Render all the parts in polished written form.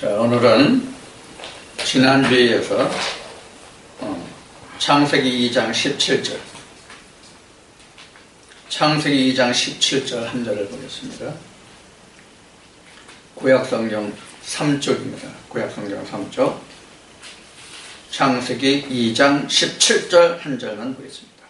자, 오늘은 지난주에 이어서 창세기 2장 17절 창세기 2장 17절 한 절을 보겠습니다. 구약성경 3쪽입니다. 구약성경 3쪽 창세기 2장 17절 한 절만 보겠습니다.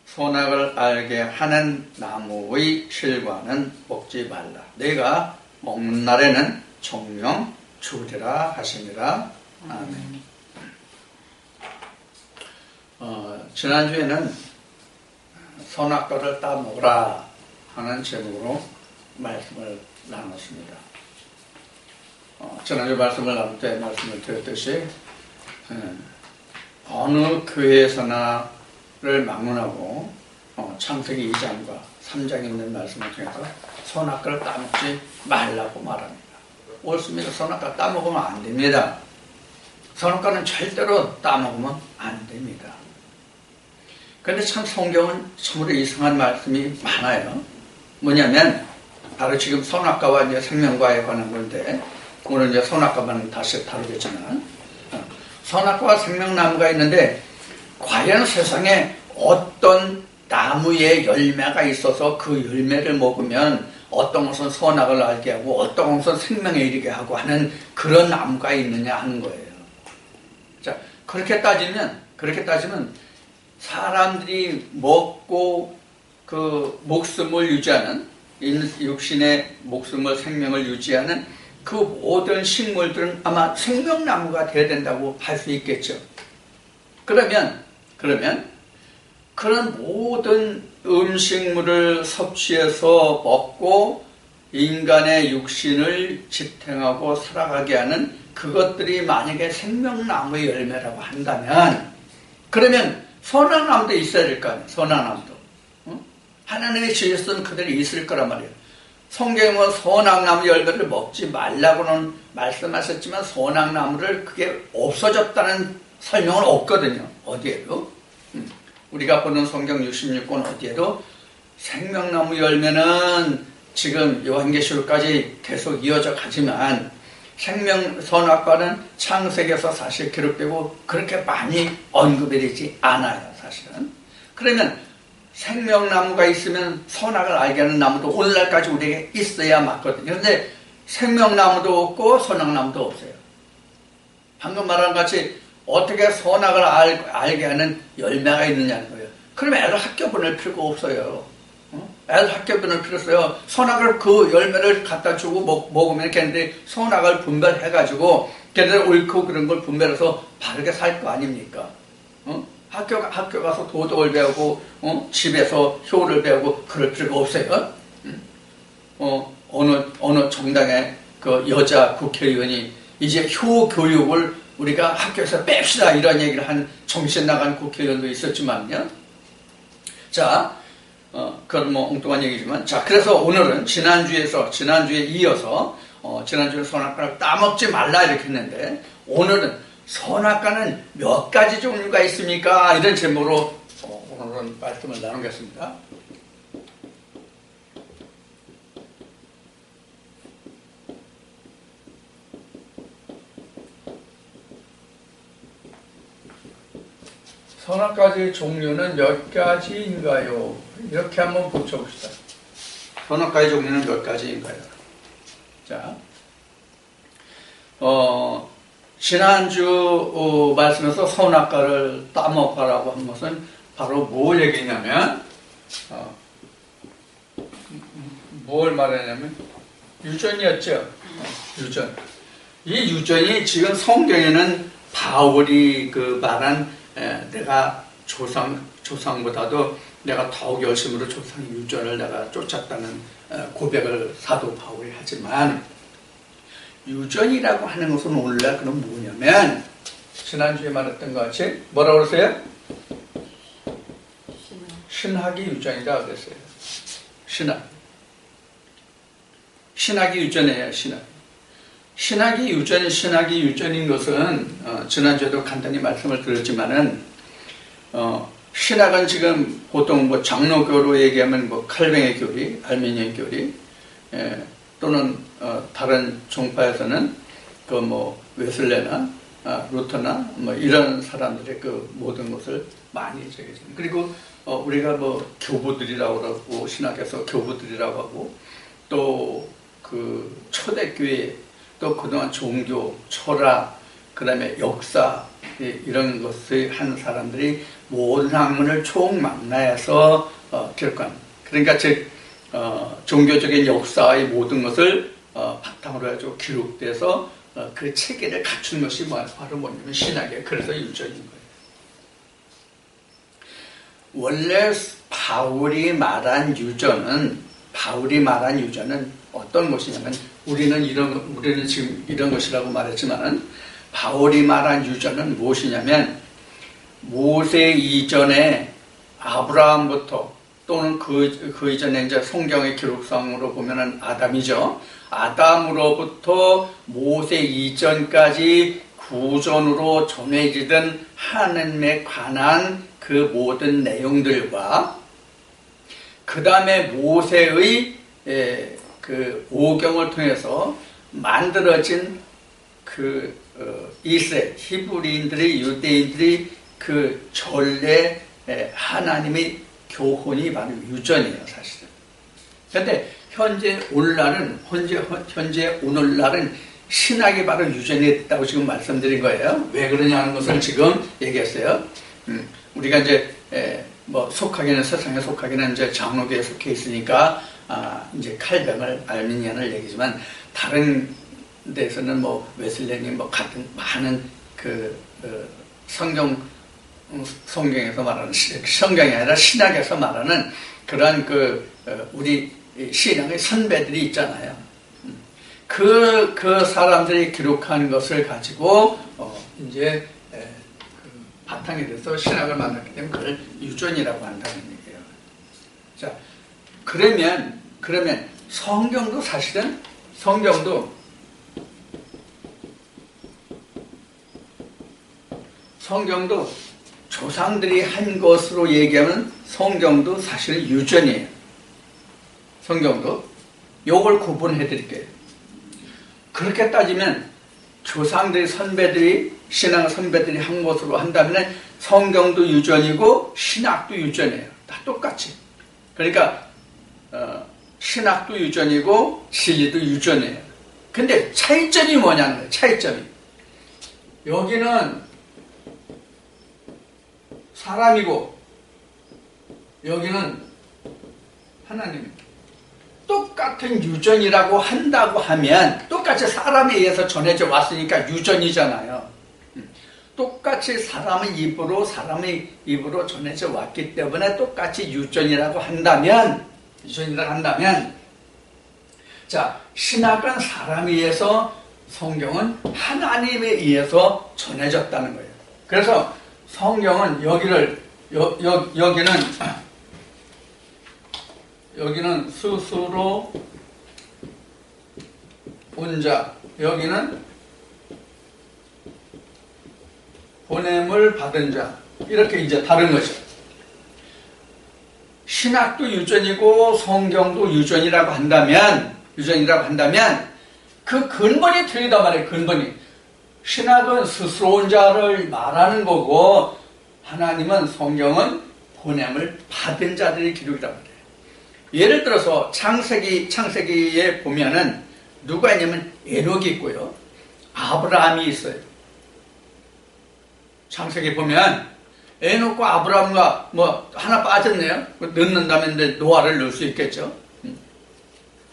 선악을 알게 하는 나무의 실과는 먹지 말라. 내가 먹는 날에는 총명 죽으리라 하시니라. 아멘. 지난주에는 선악과를 따먹으라 하는 제목으로 말씀을 나눴습니다. 지난주 말씀을 나눌 때 말씀을 드렸듯이 어느 교회에서나를 막론하고 창세기 2장과 3장에 있는 말씀을 통해서 선악과를 따먹지 말라고 말합니다. 옳습니다. 선악과 따먹으면 안 됩니다. 선악과는 절대로 따먹으면 안 됩니다. 그런데 참 성경은 참으로 이상한 말씀이 많아요. 뭐냐면 바로 지금 선악과와 이제 생명과에 관한 건데 오늘 이제 선악과만 다시 다루겠지만 선악과와 생명나무가 있는데 과연 세상에 어떤 나무에 열매가 있어서 그 열매를 먹으면 어떤 것은 선악을 알게 하고 어떤 것은 생명에 이르게 하고 하는 그런 나무가 있느냐 하는 거예요. 자, 그렇게 따지면 사람들이 먹고 그 목숨을 유지하는 육신의 목숨을 생명을 유지하는 그 모든 식물들은 아마 생명나무가 되어야 된다고 할 수 있겠죠. 그러면 그런 모든 음식물을 섭취해서 먹고 인간의 육신을 지탱하고 살아가게 하는 그것들이 만약에 생명나무의 열매라고 한다면 그러면 선악나무도 있어야 될 거 아니에요. 선악나무도. 하나님의 지으신 그들이 있을 거란 말이에요. 성경은 선악나무 열매를 먹지 말라고는 말씀하셨지만 선악나무를 그게 없어졌다는 설명은 없거든요. 어디에도. 우리가 보는 성경 66권 어디에도 생명나무 열매는 지금 요한계시록까지 계속 이어져 가지만 선악과는 창세기에서 사실 기록되고 그렇게 많이 언급이 되지 않아요. 사실은. 그러면 생명나무가 있으면 선악을 알게 하는 나무도 오늘날까지 우리에게 있어야 맞거든요. 그런데 생명나무도 없고 선악나무도 없어요. 방금 말한 같이 어떻게 선악을 알게 하는 열매가 있느냐는 거예요. 그러면 애들 학교 보낼 필요가 없어요. 애들 학교 보낼 필요 없어요. 선악을 그 열매를 갖다 주고 먹으면 걔네들이 선악을 분별해가지고 걔네들 옳고 그런 걸 분별해서 바르게 살 거 아닙니까? 학교 가서 도덕을 배우고 집에서 효를 배우고 그럴 필요가 없어요. 어느 정당의 그 여자 국회의원이 이제 효 교육을 우리가 학교에서 뺍시다 이런 얘기를 한 정신 나간 국회의원도 있었지만요. 자, 그건 뭐 엉뚱한 얘기지만 자, 그래서 오늘은 지난주에 이어서 지난주에 선악과를 따먹지 말라 이렇게 했는데 오늘은 선악과는 몇 가지 종류가 있습니까? 이런 제목으로 오늘은 말씀을 나누겠습니다. 선악과의 종류는 몇 가지인가요? 이렇게 한번 붙여봅시다. 선악과의 종류는 몇 가지인가요? 자, 지난주 말씀에서 선악과를 따먹으라고 한 것은 바로 뭘 얘기냐면 뭘 말하냐면 유전이었죠. 유전. 이 유전이 지금 성경에는 바울이 그 말한 내가 조상보다도 내가 더욱 열심으로 조상의 유전을 내가 쫓았다는 고백을 사도 바울이 하지만 유전이라고 하는 것은 오늘날 그럼 뭐냐면 지난주에 말했던 것 같이 뭐라고 그러세요? 신학이 유전이다 그랬어요. 신학이 유전이에요. 신학이 유전인 것은 지난주에도 간단히 말씀을 드렸지만은 신학은 지금 보통 뭐 장로교로 얘기하면 뭐 칼뱅의 교리, 알미니언 교리 또는 다른 종파에서는 그 뭐 웨슬레나 루터나 뭐 이런 사람들의 그 모든 것을 많이 저기. 그리고 우리가 뭐 교부들이라고 그러고 신학에서 교부들이라고 하고 또 그 초대교회 또 그동안 종교, 철학, 그다음에 역사 이런 것을 한 사람들이 모든 학문을 총망라해서 기록한. 그러니까 즉 종교적인 역사의 모든 것을 바탕으로 해서 기록돼서 그 체계를 갖춘 것이 바로 뭐냐면 신학이에요. 그래서 유전인 거예요. 원래 바울이 말한 유전은 어떤 것이냐면 우리는 지금 이런 것이라고 말했지만은 바울이 말한 유전은 무엇이냐면 모세 이전에 아브라함부터 또는 그 이전에 이제 성경의 기록상으로 보면은 아담이죠. 아담으로부터 모세 이전까지 구전으로 전해지던 하나님에 관한 그 모든 내용들과 그 다음에 모세의 그 오경을 통해서 만들어진 그 이스라엘 히브리인들이 유대인들이 그 전례 하나님의 교훈이 바로 유전이에요, 사실은. 그런데 현재 오늘날은 신학이 바로 유전이 됐다고 지금 말씀드린 거예요. 왜 그러냐는 것을 지금 얘기했어요. 우리가 이제 뭐 세상에 속하기는 이제 장로교에 속해 있으니까 이제 칼뱅을 알미니안을 얘기지만 다른 데서는 뭐 웨슬레님 뭐 같은 많은 성경에서 말하는 성경이 아니라 신학에서 말하는 그런 우리 신앙의 선배들이 있잖아요. 그 사람들이 기록한 것을 가지고 이제 바탕이 돼서 신학을 만들기 때문에 그걸 유전이라고 한다는 얘기예요. 자, 그러면 성경도 사실은 성경도 조상들이 한 것으로 얘기하면 성경도 사실은 유전이에요. 성경도 요걸 구분해 드릴게요. 그렇게 따지면 조상들이 신앙 선배들이 한 것으로 한다면 성경도 유전이고 신학도 유전이에요. 다 똑같이. 그러니까 신학도 유전이고 진리도 유전이에요. 근데 차이점이 뭐냐는 거예요. 차이점이. 여기는 사람이고 여기는 하나님입니다. 똑같은 유전이라고 한다고 하면 똑같이 사람에 의해서 전해져 왔으니까 유전이잖아요. 똑같이 사람의 입으로 전해져 왔기 때문에 똑같이 유전이라고 한다면 자, 신학은 사람에 의해서, 성경은 하나님에 의해서 전해졌다는 거예요. 그래서 성경은 여기는 스스로 온 자, 여기는 보냄을 받은 자, 이렇게 이제 다른 거죠. 신학도 유전이고 성경도 유전이라고 한다면 그 근본이 틀리단 말이에요. 근본이. 신학은 스스로 온 자를 말하는 거고 하나님은 성경은 보냄을 받은 자들의 기록이란 말이에요. 예를 들어서 창세기에 보면은 누가 있냐면 에녹이 있고요. 아브라함이 있어요. 창세기 보면 에녹과 아브라함과 뭐 하나 빠졌네요. 넣는다면 노아를 넣을 수 있겠죠.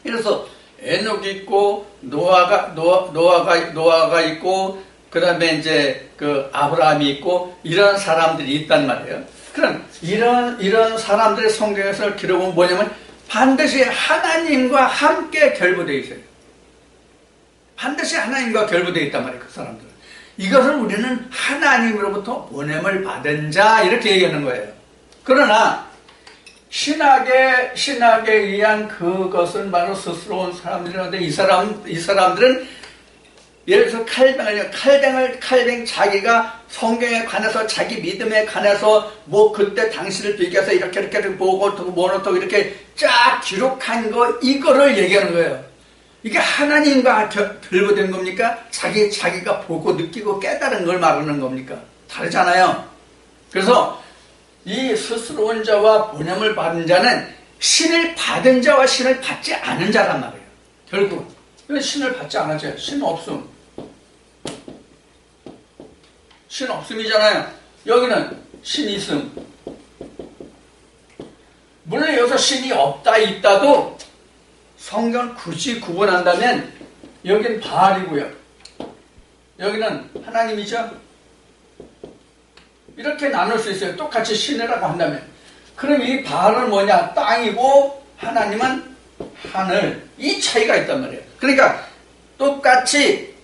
그래서 에녹이 있고 노아가 있고 그다음에 이제 그 아브라함이 있고 이런 사람들이 있단 말이에요. 그럼 이런 사람들의 성경에서 기록은 뭐냐면 반드시 하나님과 함께 결부되어 있어요. 반드시 하나님과 결부되어 있단 말이에요. 그 사람들은. 이것을 우리는 하나님으로부터 보냄을 받은 자 이렇게 얘기하는 거예요. 그러나 신학에 의한 그것은 바로 스스로 온 사람들이라는데 이 사람들은 예를 들어서 칼뱅 자기가 성경에 관해서 자기 믿음에 관해서 뭐 그때 당시를 비교해서 이렇게 보고 또 뭐노또 이렇게 쫙 기록한 거 이거를 얘기하는 거예요. 이게 하나님과 들고 된 겁니까? 자기가 보고 느끼고 깨달은 걸 말하는 겁니까? 다르잖아요. 그래서 이 스스로온 자와 본염을 받은 자는 신을 받은 자와 신을 받지 않은 자란 말이에요. 결국 신을 받지 않았죠. 신 없음. 신 없음이잖아요. 여기는 신 있음. 물론 여기서 신이 없다 있다도 성경을 굳이 구분한다면 여기는 바알이고요. 여기는 하나님이죠. 이렇게 나눌 수 있어요. 똑같이 신이라고 한다면. 그럼 이 바알은 뭐냐? 땅이고 하나님은 하늘. 이 차이가 있단 말이에요. 그러니까 똑같이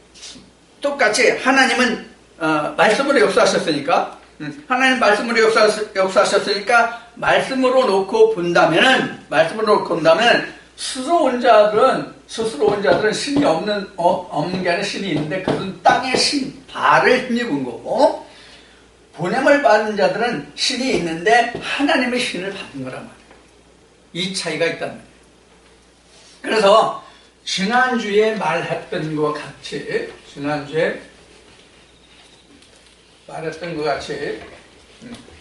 하나님은 말씀으로 역사하셨으니까 하나님 말씀으로 역사하셨으니까 말씀으로 놓고 본다면 스스로 온 자들은 신이 없는 게 아니라 신이 있는데 그것은 땅의 신 바알을 힘입은 거고 본염을 받은 자들은 신이 있는데 하나님의 신을 받은 거란 말이에요. 이 차이가 있단 말이에요. 그래서 지난주에 말했던 것 같이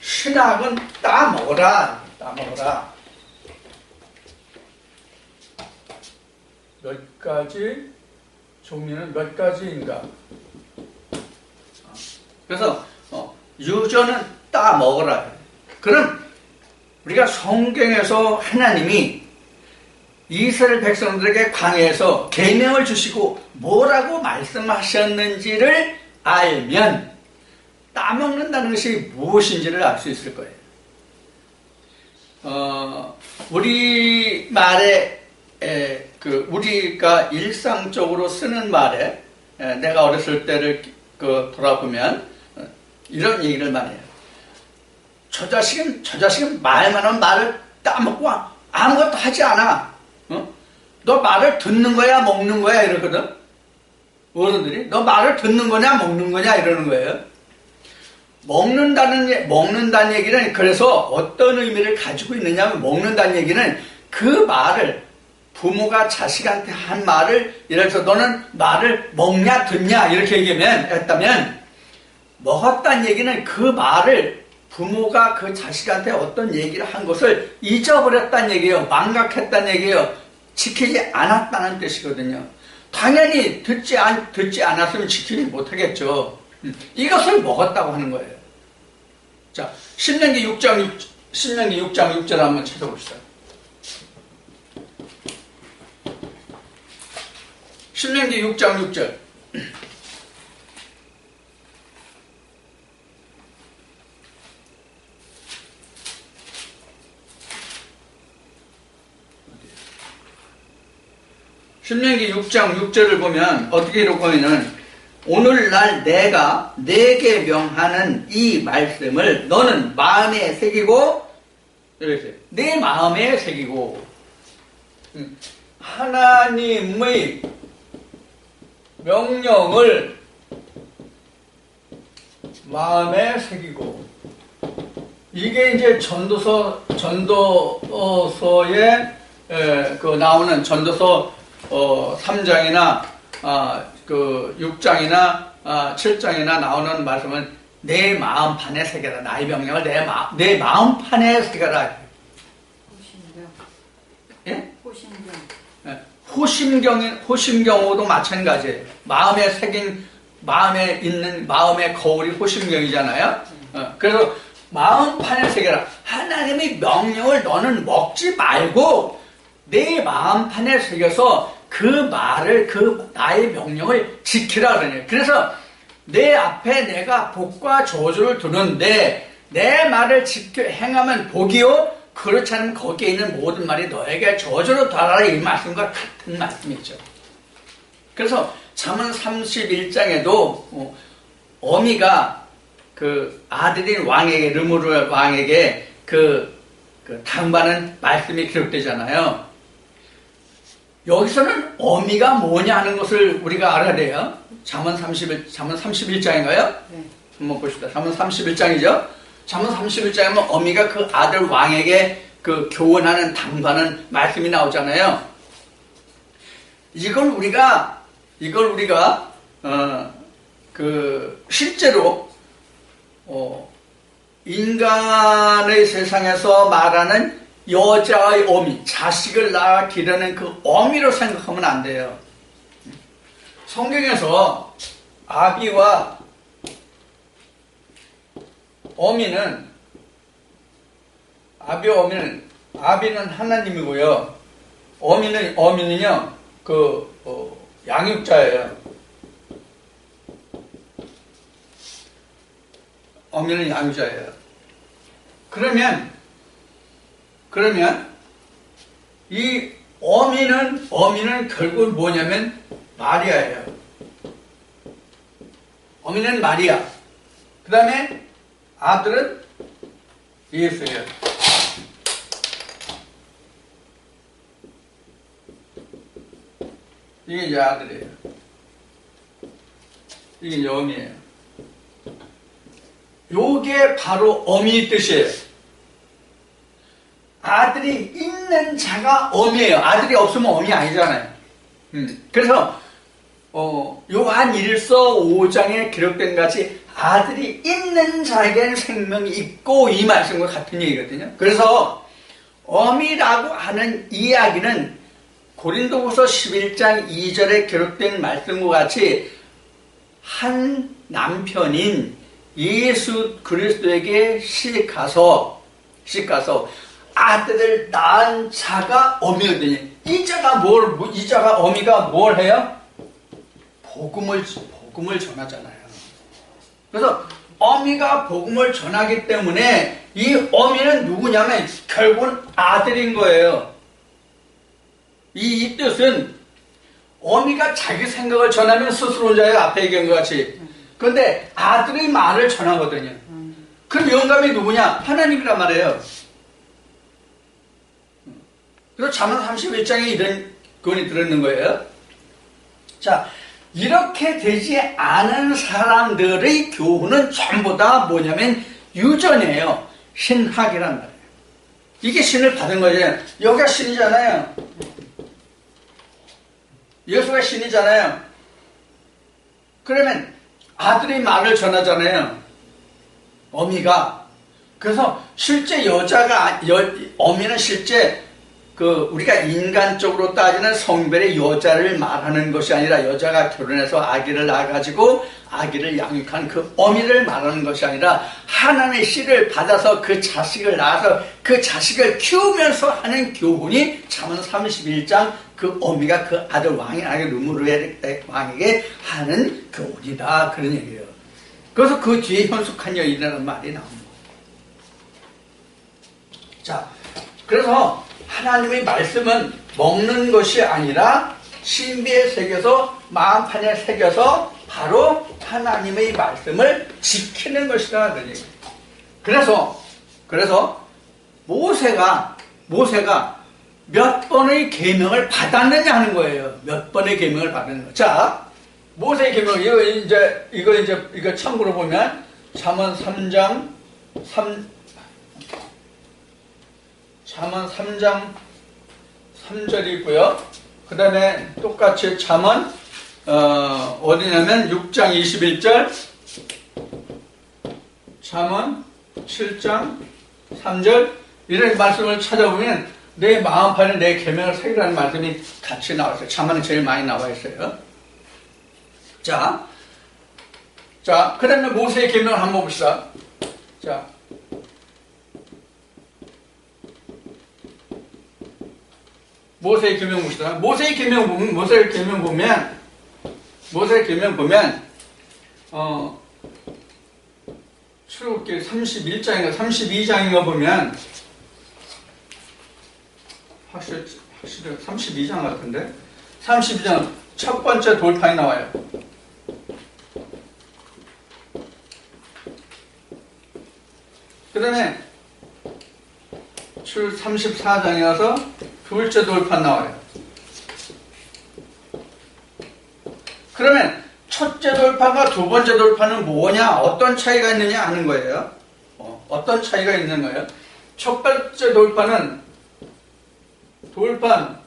신학은 따먹어라. 몇 가지 종류는 몇 가지인가? 그래서 유전은 따먹어라. 그럼 우리가 성경에서 하나님이 이스라엘 백성들에게 광야에서 계명을 주시고 뭐라고 말씀하셨는지를 알면 따먹는다는 것이 무엇인지를 알 수 있을 거예요. 우리말에 우리가 일상적으로 쓰는 말에 내가 어렸을 때를 돌아보면 이런 얘기를 많이 해요. 저 자식은 말만 하면 말을 따먹고 아무것도 하지 않아. 너 말을 듣는 거야 먹는 거야 이러거든. 어른들이 너 말을 듣는 거냐 먹는 거냐 이러는 거예요. 먹는다는 얘기는 그래서 어떤 의미를 가지고 있느냐면 먹는다는 얘기는 그 말을 부모가 자식한테 한 말을 예를 들어서 너는 말을 먹냐 듣냐 이렇게 했다면 먹었다는 얘기는 그 말을 부모가 그 자식한테 어떤 얘기를 한 것을 잊어버렸다는 얘기예요. 망각했다는 얘기예요. 지키지 않았다는 뜻이거든요. 당연히 듣지 않았으면 지키지 못하겠죠. 이것을 먹었다고 하는 거예요. 자, 신명기 6장 6절 한번 찾아봅시다. 신명기 6장 6절. 신명기 6장 6절을 보면 어떻게 이렇게는 오늘날 내가 내게 명하는 이 말씀을 너는 마음에 새기고 이렇게 내 마음에 새기고 하나님의 명령을 마음에 새기고 이게 이제 전도서에 나오는 전도서 3장이나 6장이나 7장이나 나오는 말씀은 내 마음판에 새겨라. 나의 명령을 내 마음판에 새겨라. 호심경. 예? 호심경호도 마찬가지예요. 마음에 있는 마음의 거울이 호심경이잖아요. 그래서 마음판에 새겨라. 하나님의 명령을 너는 먹지 말고 내 마음판에 새겨서 그 말을 나의 명령을 지키라 그러네요. 그래서 내 앞에 내가 복과 저주를 두는데 내 말을 행하면 복이요 그렇지 않으면 거기에 있는 모든 말이 너에게 저주로 달아라 이 말씀과 같은 말씀이죠. 그래서 잠언 31장에도 어미가 그 아들인 왕에게 르무르 왕에게 그 당부하는 말씀이 기록되잖아요. 여기서는 어미가 뭐냐 하는 것을 우리가 알아야 돼요. 잠언 31장인가요? 네. 한번 보십시다. 잠언 31장이죠. 잠언 31장이면 어미가 그 아들 왕에게 그 교훈하는 당부하는 말씀이 나오잖아요. 이걸 우리가 실제로 인간의 세상에서 말하는 여자의 어미, 자식을 낳아 기르는 그 어미로 생각하면 안 돼요. 성경에서 아비와 어미는, 아비는 하나님이고요. 어미는요, 양육자예요. 어미는 양육자예요. 그러면 이 어미는 결국 뭐냐면 마리아예요. 어미는 마리아. 그 다음에 아들은 예수예요. 이게 이제 아들이에요. 이게 이제 어미예요. 요게 바로 어미의 뜻이에요. 아들이 있는 자가 어미예요. 아들이 없으면 어미 아니잖아요. 그래서 요한 1서 5장에 기록된 같이 아들이 있는 자에게는 생명이 있고, 이 말씀과 같은 얘기거든요. 그래서 어미라고 하는 이야기는 고린도후서 11장 2절에 기록된 말씀과 같이 한 남편인 예수 그리스도에게 시집가서 아들을 낳은 자가 어미거든요. 이 자가 어미가 뭘 해요? 복음을 전하잖아요. 그래서 어미가 복음을 전하기 때문에 이 어미는 누구냐면 결국은 아들인 거예요. 이 뜻은 어미가 자기 생각을 전하면 스스로 혼자예요. 앞에 얘기한 것 같이. 그런데 아들의 말을 전하거든요. 그럼 영감이 누구냐? 하나님이란 말이에요. 그래서 잠언 31장에 이런 권이 들어있는 거예요. 자, 이렇게 되지 않은 사람들의 교훈은 전부 다 뭐냐면 유전이에요. 신학이란 말이에요. 이게 신을 받은 거죠. 여기가 신이잖아요. 예수가 신이잖아요. 그러면 아들이 말을 전하잖아요. 어미가. 그래서 실제 어미는 실제 우리가 인간적으로 따지는 성별의 여자를 말하는 것이 아니라, 여자가 결혼해서 아기를 낳아가지고 아기를 양육한 그 어미를 말하는 것이 아니라, 하나님의 씨를 받아서 그 자식을 낳아서 그 자식을 키우면서 하는 교훈이 잠언 31장 그 어미가 그 아들 르무르의 왕에게 하는 교훈이다, 그런 얘기예요. 그래서 그 뒤에 현숙한 여인이라는 말이 나옵니다. 자, 그래서 하나님의 말씀은 먹는 것이 아니라 신비에 새겨서 마음판에 새겨서 바로 하나님의 말씀을 지키는 것이다, 그런 얘기예요. 그래서 모세가 몇 번의 계명을 받았느냐 하는 거예요. 몇 번의 계명을 받았는 거. 자, 모세의 계명, 이거 참고로 보면 잠언 3장 3절이고요. 그 다음에 똑같이 잠언 어디냐면 6장 21절, 잠언 7장 3절, 이런 말씀을 찾아보면 내 마음판에 내 계명을 새기라는 말씀이 같이 나와 있어요. 잠언에 제일 많이 나와 있어요. 자, 그 다음에 모세의 계명을 한번 봅시다. 자, 모세의 계명 봅시다. 모세의 계명 보면 출애굽기 31장인가 32장인가 보면 확실히 32장 같은데, 32장 첫 번째 돌판이 나와요. 그 다음에 출 34장에 와서 둘째 돌판 나와요. 그러면 첫째 돌판과 두 번째 돌판은 뭐냐, 어떤 차이가 있느냐 하는 거예요. 어떤 차이가 있는 거예요? 첫 번째 돌판은 돌판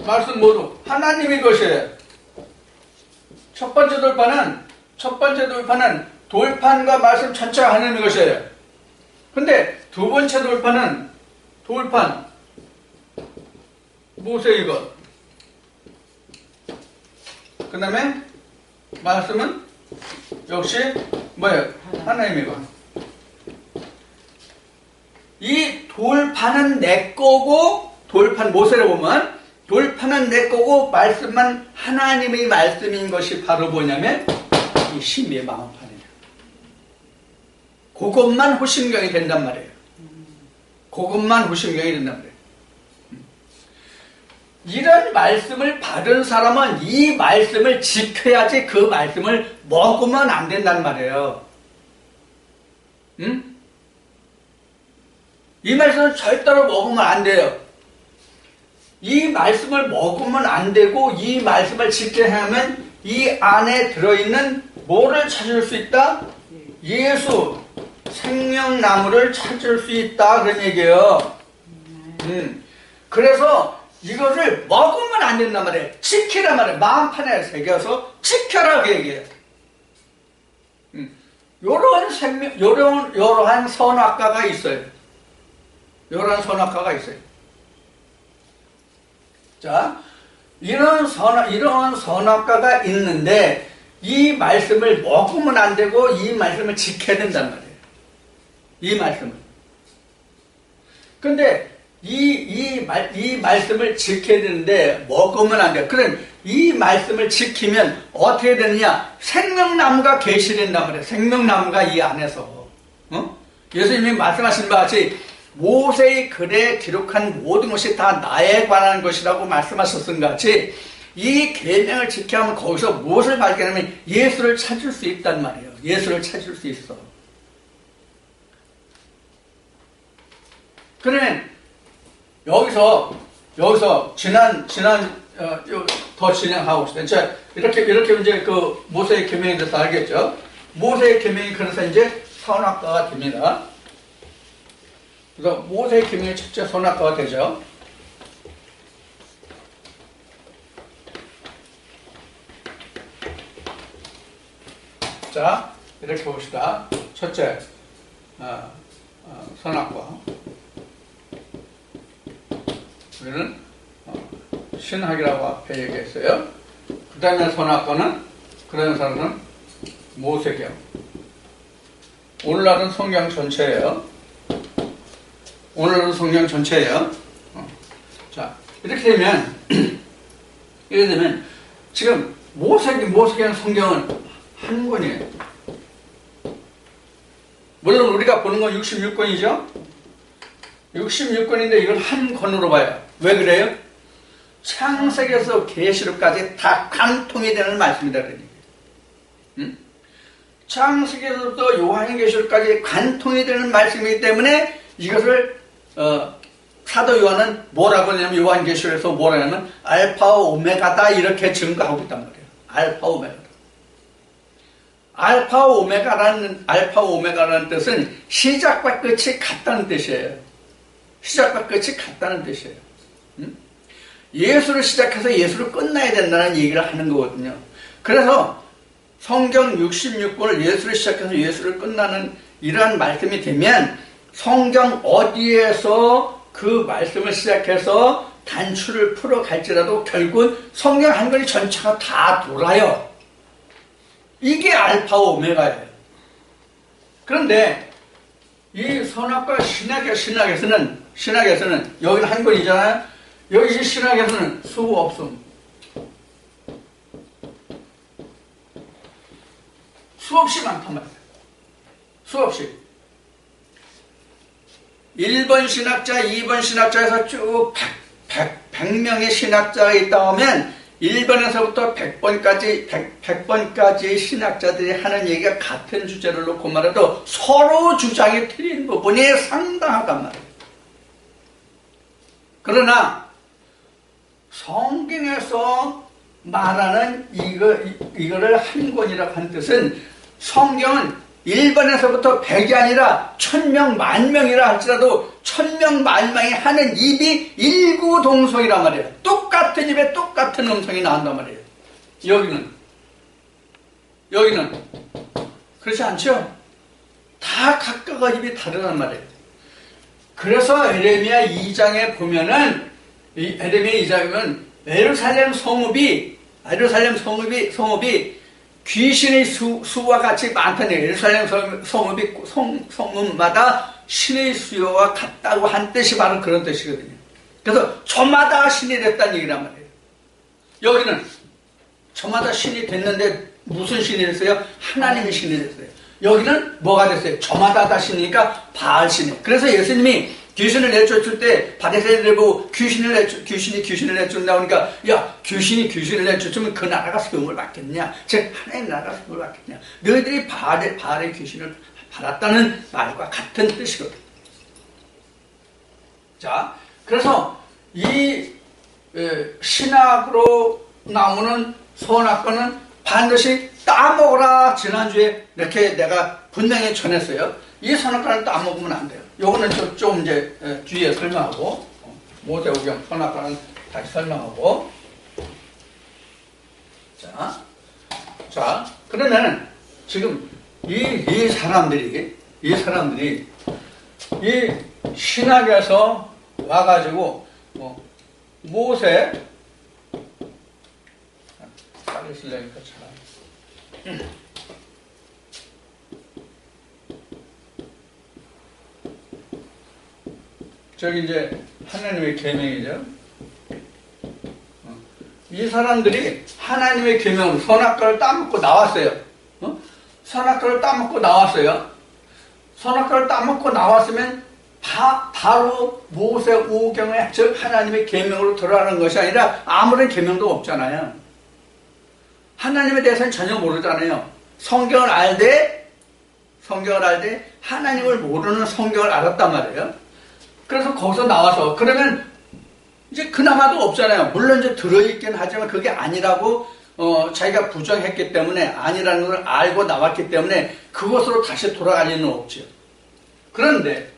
말씀 모두 하나님의 것이에요. 첫 번째 돌파는 돌판과 말씀 전체가 하나님의 것이에요. 근데 두 번째 돌판 모세의 것. 그 다음에 말씀은 역시 뭐예요? 하나님의 것. 이 돌판은 내 거고, 돌판 모세를 보면 돌판은 내 거고 말씀만 하나님의 말씀인 것이 바로 뭐냐면 이 심의 마음판이에요. 그것만 호심경이 된단 말이에요. 그것만 호심경이 된단 말이에요. 이런 말씀을 받은 사람은 이 말씀을 지켜야지 그 말씀을 먹으면 안 된단 말이에요. 응? 이 말씀은 절대로 먹으면 안 돼요. 이 말씀을 먹으면 안 되고 이 말씀을 지켜야 하면 이 안에 들어있는 뭐를 찾을 수 있다? 예수, 생명나무를 찾을 수 있다 그런 얘기예요. 그래서 이것을 먹으면 안 된단 말이에요. 지키란 말이에요. 마음판에 새겨서 지켜라 그 얘기예요. 요러한 선악과가 있어요. 요러한 선악과가 있어요. 자, 이런 선악과가 있는데 이 말씀을 먹으면 안 되고 이 말씀을 지켜야 된단 말이에요. 이 말씀을. 근데 이 말씀을 지켜야 되는데 먹으면 안 돼요. 그럼 이 말씀을 지키면 어떻게 되느냐? 생명나무가 계시된단 말이에요. 생명나무가 이 안에서. 예수님이 말씀하신 바와 같이 모세의 글에 기록한 모든 것이 다 나에 관한 것이라고 말씀하셨은 것 같이 이 계명을 지켜야 하면 거기서 무엇을 발견하면 예수를 찾을 수 있단 말이에요. 예수를 찾을 수 있어. 그러면 여기서 더 진행하고 있어요. 자, 이렇게 이제 그 모세의 계명에 대해서 알겠죠? 모세의 계명이 그래서 이제 선악과가 됩니다. 그래서 모세의 계명이 첫째 선악과가 되죠. 자, 이렇게 봅시다. 첫째, 선악과. 우리는 신학이라고 앞에 얘기했어요. 그 다음에 선악과는, 그런 사람은 모세경. 오늘날은 성경 전체예요. 자, 이렇게 되면 지금 모세경 성경은 한 권이에요. 물론 우리가 보는 건 66권이죠. 66권인데 이걸 한 권으로 봐요. 왜 그래요? 창세기에서 계시록까지 다 관통이 되는 말씀이다 그러니. 창세기에서부터 요한계시록까지 관통이 되는 말씀이기 때문에 이것을 사도 요한은 뭐라고 하냐면 요한계시록에서 뭐라고 하냐면 알파와 오메가다 이렇게 증거하고 있단 말이에요. 알파와 오메가라는 뜻은 시작과 끝이 같다는 뜻이에요. 예수를 시작해서 예수를 끝나야 된다는 얘기를 하는 거거든요. 그래서 성경 66권을 예수를 시작해서 예수를 끝나는 이러한 말씀이 되면 성경 어디에서 그 말씀을 시작해서 단추를 풀어갈지라도 결국은 성경 한 권이 전체가 다 돌아요. 이게 알파와 오메가예요. 그런데 이 선악과 신학에서는 여기는 한 권이잖아요. 여기 신학에서는 수가 없음. 수없이 많단 말이에요. 수없이. 1번 신학자, 2번 신학자에서 쭉 100명의 신학자가 있다 하면 1번에서부터 100번까지 신학자들이 하는 얘기가 같은 주제를 놓고 말해도 서로 주장이 틀린 부분이 상당하단 말이에요. 그러나 성경에서 말하는 이거를 한 권이라고 하는 뜻은 성경은 1번에서부터 100이 아니라 1000명, 10,000명이라 할지라도 1000명, 10,000명이 하는 입이 일구동성이란 말이에요. 똑같은 입에 똑같은 음성이 나온단 말이에요. 여기는 그렇지 않죠? 다 각각 입이 다르단 말이에요. 그래서 에레미야 2장에 보면은, 에레미야 2장에 보면 예루살렘 성읍이 귀신의 수와 같이 많다는 예루살렘 성읍이 성읍마다 신의 수요와 같다고 한 뜻이 바로 그런 뜻이거든요. 그래서 저마다 신이 됐다는 얘기란 말이에요. 여기는 저마다 신이 됐는데 무슨 신이 됐어요? 하나님의 신이 됐어요. 여기는 뭐가 됐어요? 저마다 다 신이니까 바알 신이. 그래서 예수님이 귀신을 내쫓을 때 바리새인들 보고 귀신이 내쫓는다 그러니까 야 귀신이 귀신을 내쫓으면 그 나라가 수용을 받겠냐? 즉 하나님 나라가 수용을 받겠냐? 너희들이 바알의 귀신을 받았다는 말과 같은 뜻이거든. 자, 그래서 이 신학으로 나오는 선악과는 반드시 따먹어라. 지난주에 이렇게 내가 분명히 전했어요. 이 선악과는 따먹으면 안 돼요. 요거는 좀 이제 뒤에 설명하고, 모세오경 선악과는 다시 설명하고. 자, 그러면 지금 이 사람들이 이 신학에서 와가지고 모세 빨리 쓰려니까 잘. 저기 이제 하나님의 계명이죠. 이 사람들이 하나님의 계명 선악과를 따먹고 나왔어요. 선악과를 따먹고 나왔어요. 선악과를 따먹고 나왔으면 바로 모세 오경의 즉 하나님의 계명으로 들어가는 것이 아니라 아무런 계명도 없잖아요. 하나님에 대해서는 전혀 모르잖아요. 성경을 알되 하나님을 모르는 성경을 알았단 말이에요. 그래서 거기서 나와서 그러면 이제 그나마도 없잖아요. 물론 이제 들어있긴 하지만 그게 아니라고 자기가 부정했기 때문에 아니라는 걸 알고 나왔기 때문에 그것으로 다시 돌아갈 리는 없죠. 그런데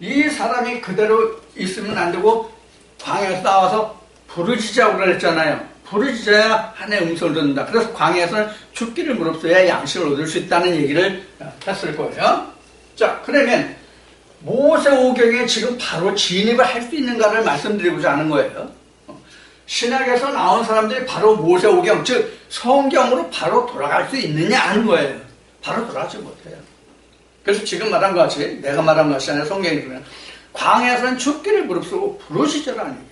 이 사람이 그대로 있으면 안 되고 광야에서 나와서 부르짖자고 그랬잖아요. 부르짖어야 하나님의 음성을 듣는다. 그래서 광야에서는 죽기를 무릅써야 양식을 얻을 수 있다는 얘기를 했을 거예요. 자, 그러면 모세오경에 지금 바로 진입을 할 수 있는가를 말씀드리고자 하는 거예요. 신학에서 나온 사람들이 바로 모세오경, 즉 성경으로 바로 돌아갈 수 있느냐 하는 거예요. 바로 돌아가지 못해요. 그래서 지금 말한 것 같이, 내가 말한 것이 아니라 성경에 보면 광야에서는 죽기를 무릅쓰고 부르짖으라는 얘기예요.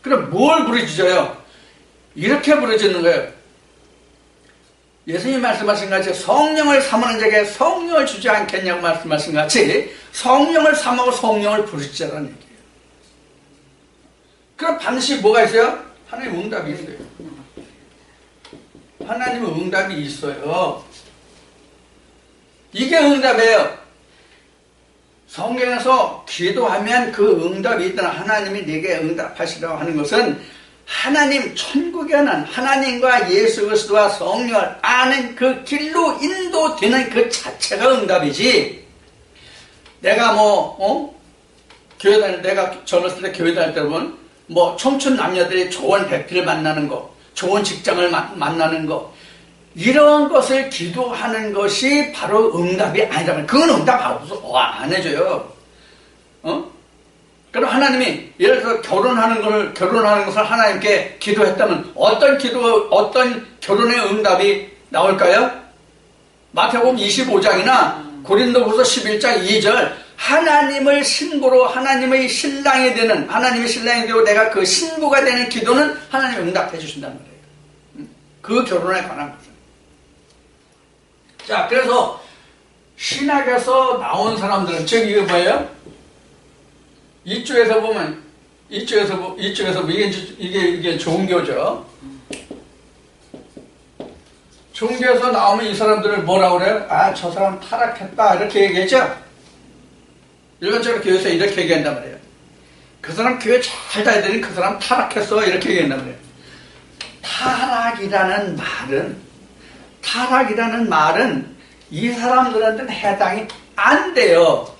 그럼 뭘 부르짖어요? 이렇게 부르짖는 거예요. 예수님이 말씀하신 같이 성령을 삼는 자에게 성령을 주지 않겠냐고 말씀하신 같이 성령을 삼고 성령을 부르짖으라는 얘기예요. 그럼 반드시 뭐가 있어요? 하나님의 응답이 있어요. 하나님의 응답이 있어요. 이게 응답이에요. 성경에서 기도하면 그 응답이 있다는 하나님이 네게 응답하시라고 하는 것은 하나님 천국에 는 하나님과 예수 그리스도와 성령을 아는 그 길로 인도되는 그 자체가 응답이지. 내가 교회 다닐 내가 젊었을 때 교회 다닐 때 보면 청춘 남녀들이 좋은 배필을 만나는 거, 좋은 직장을 만나는 거, 이런 것을 기도하는 것이 바로 응답이 아니라면 그건 응답 안 해줘요. 그럼 하나님이 예를 들어서 결혼하는 것을 하나님께 기도했다면 어떤 결혼의 응답이 나올까요? 마태복음 25장이나 고린도후서 11장 2절 하나님의 신부로 하나님의 신랑이 되고 내가 그 신부가 되는 기도는 하나님이 응답해 주신단 말이에요. 그 결혼에 관한 것은. 자, 그래서 신학에서 나온 사람들은 즉 이게 뭐예요? 이쪽에서 보면 이게 종교죠. 종교에서 나오면 이 사람들을 뭐라고 그래요? 아, 저 사람 타락했다 이렇게 얘기하죠. 일반적으로 교회에서 이렇게 얘기한단 말이에요. 그 사람 교회 잘 다녀야 되니 그 사람 타락했어 이렇게 얘기한단 말이에요. 타락이라는 말은 이 사람들한테는 해당이 안 돼요.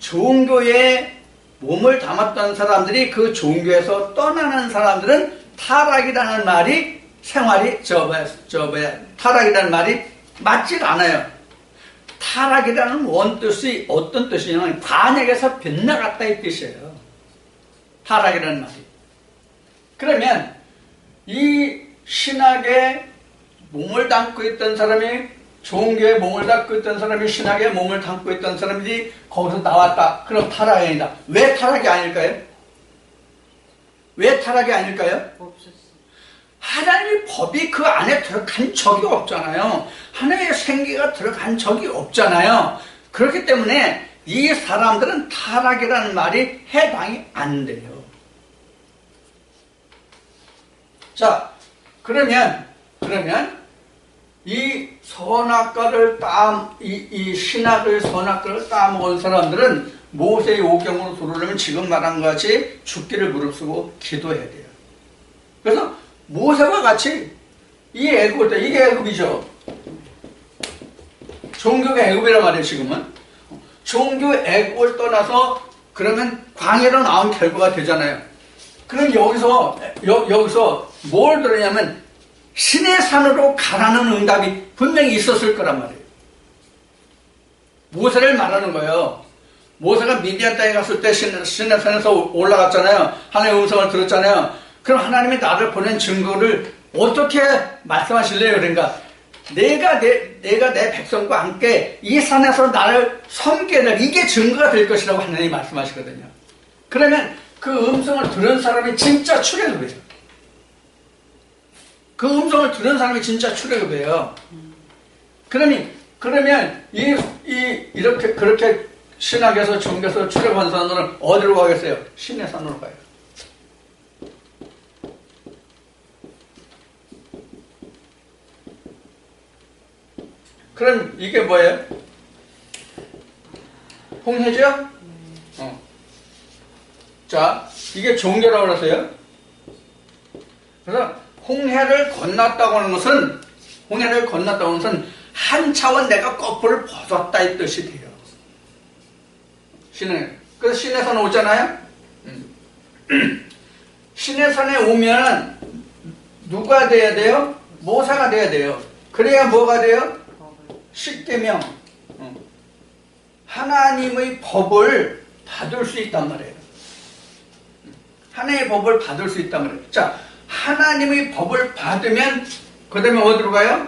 종교에 몸을 담았던 사람들이 그 종교에서 떠나는 사람들은 타락이라는 말이 타락이라는 말이 맞지가 않아요. 타락이라는 원뜻이 어떤 뜻이냐면 반역에서 빗나갔다 이 뜻이에요. 타락이라는 말이. 그러면 이 신학에 몸을 담고 있던 사람이, 종교에 몸을 담고 있던 사람이, 신학에 몸을 담고 있던 사람들이 거기서 나왔다. 그럼 타락이 아니다. 왜 타락이 아닐까요? 왜 타락이 아닐까요? 없었어. 하나님의 법이 그 안에 들어간 적이 없잖아요. 하나님의 생기가 들어간 적이 없잖아요. 그렇기 때문에 이 사람들은 타락이라는 말이 해당이 안 돼요. 자, 그러면 이 선악과를 이 신학의 선악과를 따먹은 사람들은 모세의 오경으로 들어오려면 지금 말한 것 같이 죽기를 무릅쓰고 기도해야 돼요. 그래서 모세와 같이 이 애굽, 이게 애굽이죠. 종교가 애굽이란 말이에요. 지금은 종교 애굽을 떠나서 그러면 광야로 나온 결과가 되잖아요. 그럼 여기서 뭘 들었냐면 신의 산으로 가라는 응답이 분명히 있었을 거란 말이에요. 모세를 말하는 거예요. 모세가 미디안 땅에 갔을 때 신의 산에서 올라갔잖아요. 하나님의 음성을 들었잖아요. 그럼 하나님이 나를 보낸 증거를 어떻게 말씀하실래요? 그러니까 내가 내 백성과 함께 이 산에서 나를 섬기게 될 이게 증거가 될 것이라고 하나님이 말씀하시거든요. 그러면 그 음성을 들은 사람이 진짜 출애굽이에요. 그 음성을 들은 사람이 진짜 출애굽이에요. 그러면 이렇게 그렇게 신학에서 종교에서 출애굽한 사람들은 어디로 가겠어요? 신의 산으로 가요. 그럼 이게 뭐예요? 홍해죠? 자, 이게 종교라고 그러세요. 그래서 홍해를 건넜다고 하는 것은 한 차원 내가 거풀을 벗었다 이 뜻이 돼요. 그래서 신의 산에 오잖아요. 신의 산에 오면 누가 돼야 돼요? 모세가 돼야 돼요. 그래야 뭐가 돼요? 십계명, 하나님의 법을 받을 수 있단 말이에요. 하나님의 법을 받을 수 있단 말이에요. 자, 하나님의 법을 받으면 그 다음에 어디로 가요?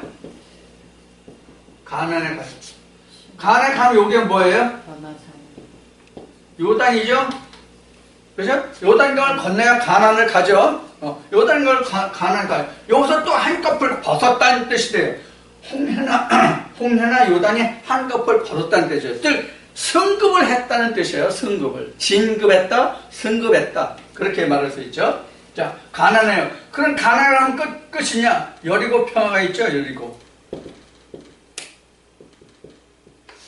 가나안에 가요. 가나안에 가면 여기가 뭐예요? 요단이죠? 그죠? 요단강을 건너야 가나안을 가죠. 요단강을 가나안 가요. 여기서 또 한꺼풀 벗었다는 뜻이 돼요. 홍해나 요단이 한꺼풀 벗었다는 뜻이에요. 즉 승급을 했다는 뜻이에요. 승급을 진급했다, 승급했다 그렇게 말할 수 있죠. 자, 가나안이에요. 그럼 가나안은 끝이냐? 여리고 평화가 있죠. 여리고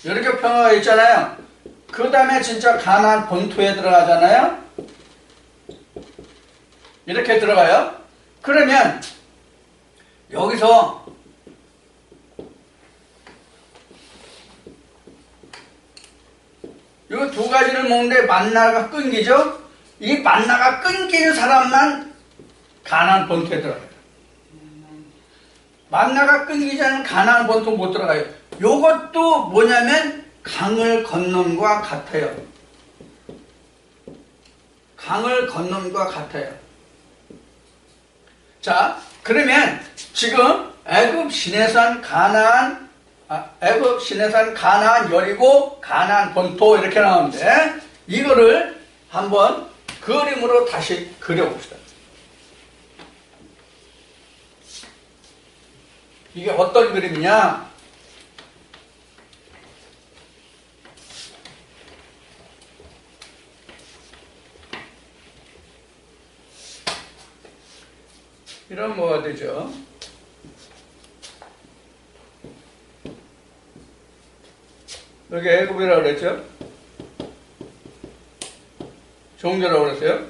평화가 있잖아요. 그 다음에 진짜 가나안 본토에 들어가잖아요. 이렇게 들어가요. 그러면 여기서 이 두 가지를 먹는데 만나가 끊기죠? 이 만나가 끊기는 사람만 가나안 본토에 들어가요. 만나가 끊기지 않은 가나안 본토 못 들어가요. 요것도 뭐냐면 강을 건넌과 같아요. 강을 건넌과 같아요. 자, 그러면 지금 애굽 시내산 가나안 여리고 가나안 본토 이렇게 나오는데 이거를 한번 그림으로 다시 그려봅시다. 이게 어떤 그림이냐? 이런 뭐가 되죠? 여기 애굽이라고 그랬죠? 종교라고 그랬어요?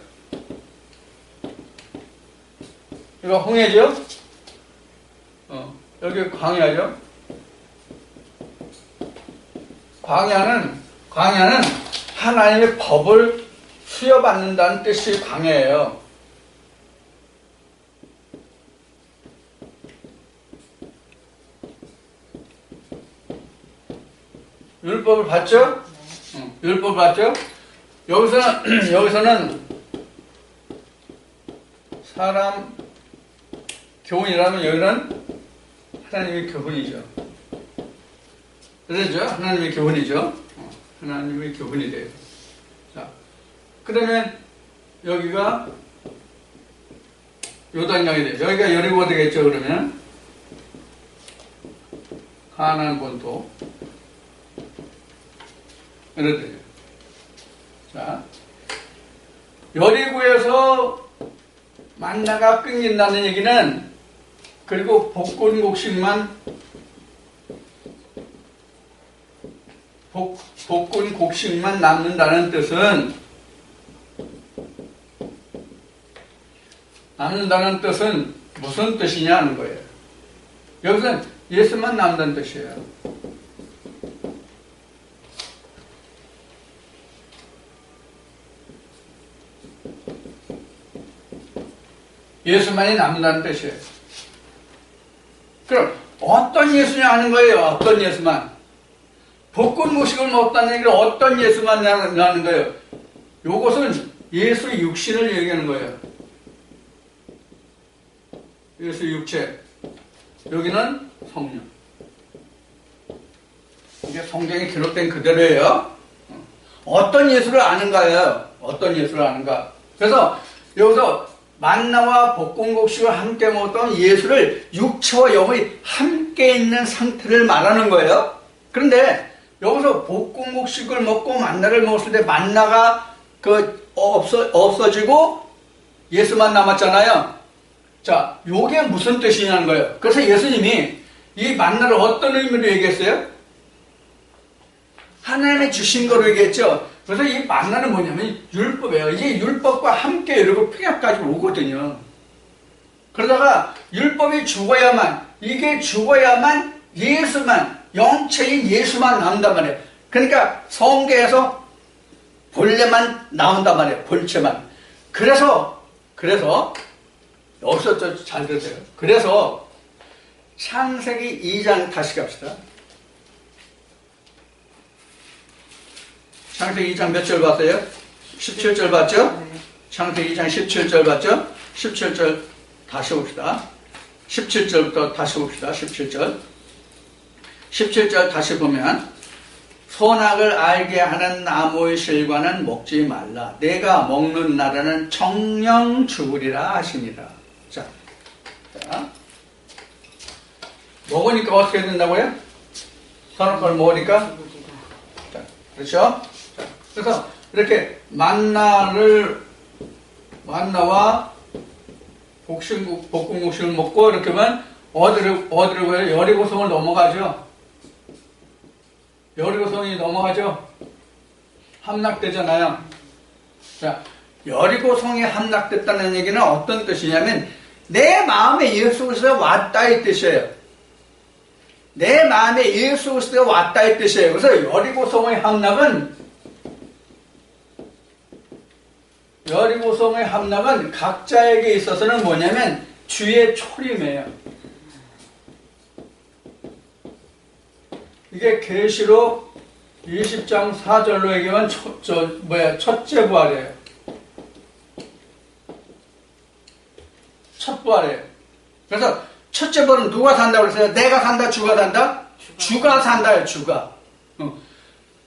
이거 홍해죠? 여기 광야죠? 광야는 하나님의 법을 수여받는다는 뜻이 광야예요. 율법을 봤죠? 율법을 봤죠? 여기서는 사람 교훈이라면 여기는 하나님의 교훈이죠. 그러죠? 하나님의 교훈이죠. 하나님의 교훈이 돼요. 자, 그러면 여기가 요단강이 돼요. 여기가 여리고가 되겠죠, 그러면. 가나안 본토. 이렇게 돼요. 자, 여리고에서 만나가 끊긴다는 얘기는, 그리고 복근 곡식만 남는다는 뜻은 무슨 뜻이냐는 거예요. 여기서는 예수만 남는다는 뜻이에요. 예수만이 남는다는 뜻이에요. 그럼 어떤 예수냐 하는 거예요. 어떤 예수만. 복근 곡식을 먹다는 얘기는 어떤 예수만 나는 거예요. 요것은 예수 육신을 얘기하는 거예요. 예수 육체. 여기는 성령. 이게 성경에 기록된 그대로예요. 어떤 예수를 아는가요? 어떤 예수를 아는가? 그래서 여기서 만나와 볶음곡식을 함께 먹었던 예수를 육체와 영이 함께 있는 상태를 말하는 거예요. 그런데 여기서 볶음곡식을 먹고 만나를 먹었을 때 만나가 없어지고 예수만 남았잖아요. 자, 요게 무슨 뜻이냐는 거예요. 그래서 예수님이 이 만나를 어떤 의미로 얘기했어요? 하나님이 주신 거로 얘기했죠. 그래서 이 만나는 뭐냐면 율법이에요. 이게 율법과 함께 이러고 평야까지 오거든요. 그러다가 율법이 죽어야만 예수만, 영체인 예수만 나온단 말이에요. 그러니까 성경에서 본래만 나온단 말이에요. 본체만. 그래서 여기서 잘 들으세요. 그래서 창세기 2장 다시 갑시다. 창세기 2장 몇 절 봤어요? 17절 봤죠? 네. 창세기 2장 17절 봤죠? 17절 다시 봅시다. 17절부터 다시 봅시다. 17절 다시 보면 선악을 알게 하는 나무의 실과는 먹지 말라. 내가 먹는 날에는 정령 죽으리라 하시니라. 자, 먹으니까 어떻게 된다고요? 선악을 걸 먹으니까? 자, 그렇죠? 그래서 이렇게 만나와 볶음국식을 먹고 이렇게 하면 어디로 가요? 여리고성을 넘어가죠. 여리고성이 넘어가죠. 함락되잖아요. 자, 여리고성이 함락됐다는 얘기는 어떤 뜻이냐면 내 마음에 예수 그리스도가 왔다 이 뜻이에요. 내 마음에 예수 그리스도가 왔다 이 뜻이에요. 그래서 여리고성의 함락은 각자에게 있어서는 뭐냐면 주의 초림이에요. 이게 계시록 20장 4절로 얘기하면 첫째 부활이에요. 첫 부활이에요. 그래서 첫째 부활은 누가 산다고 그랬어요? 내가 산다, 주가 산다? 주가 산다요, 주가.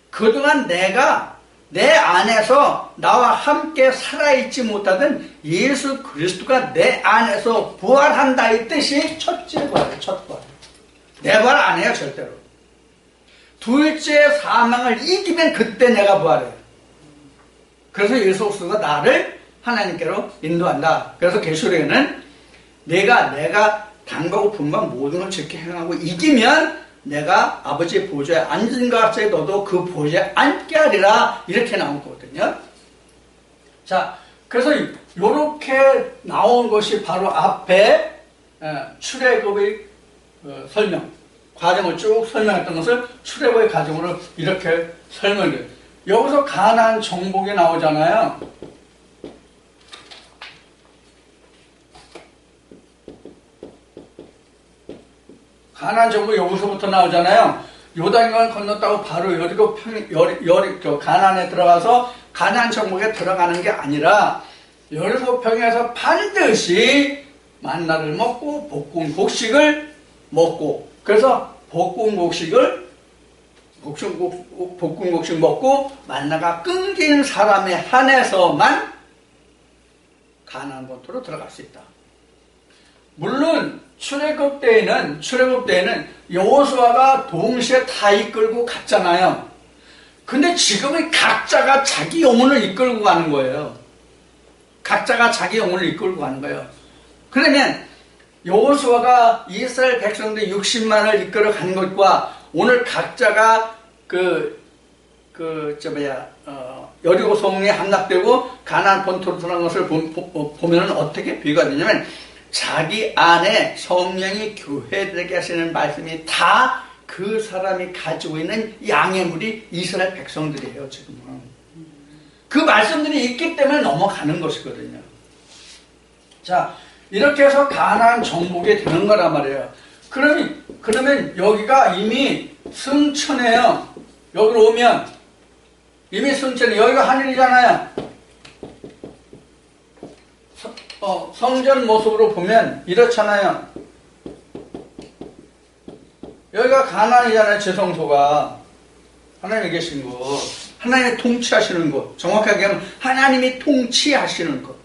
그동안 내가 내 안에서 나와 함께 살아있지 못하던 예수 그리스도가 내 안에서 부활한다 이 뜻이 첫째 부활이에요. 첫 부활. 내 부활 안 해요 절대로. 둘째 사망을 이기면 그때 내가 부활해요. 그래서 예수 그리스도가 나를 하나님께로 인도한다. 그래서 계시록에는 내가 당하고 분방 모든 걸 지켜 행하고 이기면 내가 아버지의 보좌에 앉은 것 같이 너도 그 보좌에 앉게 하리라 이렇게 나온 거거든요. 자, 그래서 이렇게 나온 것이 바로 앞에 출애굽의 설명, 과정을 쭉 설명했던 것을 출애굽의 과정으로 이렇게 설명해요. 여기서 가나안 정복이 나오잖아요. 가나안 정복이 여기서부터 나오잖아요. 요단강을 건넜다고 바로 가나안에 들어가서 가나안 정복에 들어가는 게 아니라 여리고 평에서 반드시 만나를 먹고 볶은 곡식을 먹고, 그래서 볶은 곡식 먹고 만나가 끊긴 사람에 한해서만 가나안 본토로 들어갈 수 있다. 물론 출애굽 때에는 여호수아가 동시에 다 이끌고 갔잖아요. 근데 지금은 각자가 자기 영혼을 이끌고 가는 거예요. 각자가 자기 영혼을 이끌고 가는 거예요. 그러면 여호수아가 이스라엘 백성들 60만을 이끌어 가는 것과 오늘 각자가 여리고 성에 함락되고 가나안 본토로 들어간 것을 보면 어떻게 비교가 되냐면, 자기 안에 성령이 교회들에게 하시는 말씀이 다 그 사람이 가지고 있는 양해물이 이스라엘 백성들이에요. 지금은 그 말씀들이 있기 때문에 넘어가는 것이거든요. 자, 이렇게 해서 가나안 정복이 되는 거란 말이에요. 그러면 여기가 이미 승천해요. 여기로 오면 이미 승천해. 여기가 하늘이잖아요. 성전 모습으로 보면 이렇잖아요. 여기가 가나안이잖아요. 지성소가 하나님이 계신 곳, 하나님이 통치하시는 곳, 정확하게 하면 하나님이 통치하시는 곳.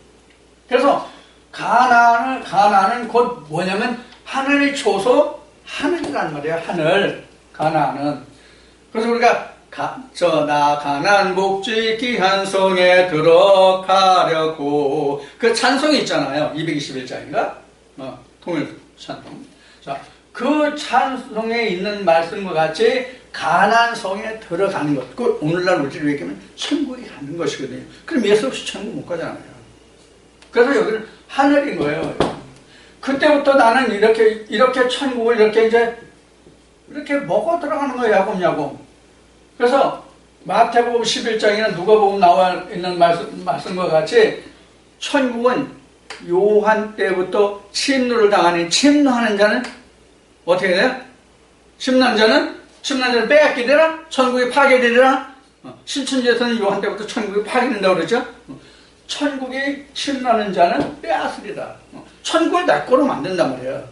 그래서 가나안은 곧 뭐냐면 하늘이 초소 하늘이란 말이에요. 하늘, 가나안은. 그래서 우리가 나 가나안 복지 귀한 성에 들어가려고, 그 찬송이 있잖아요. 221장인가? 통일 찬송. 자, 그 찬송에 있는 말씀과 같이 가나안 성에 들어가는 것, 그 오늘날 우리로 얘기하면 천국에 가는 것이거든요. 그럼 예수 없이 천국 못 가잖아요. 그래서 여기는 하늘인 거예요. 그때부터 나는 이렇게 천국을 이렇게 먹어 들어가는 거예요. 야곱야곱. 그래서 마태복음 11장이나 누가복음 나와 있는 말씀과 같이 천국은 요한 때부터 침노를 당하는, 침노하는 자는 어떻게 돼요? 침노하는 자는 빼앗게 되라? 천국이 파괴되리라? 신천지에서는 요한 때부터 천국이 파괴된다고 그러죠? 천국이 침노하는 자는 빼앗으리라. 천국을 내 거로 만든단 말이에요.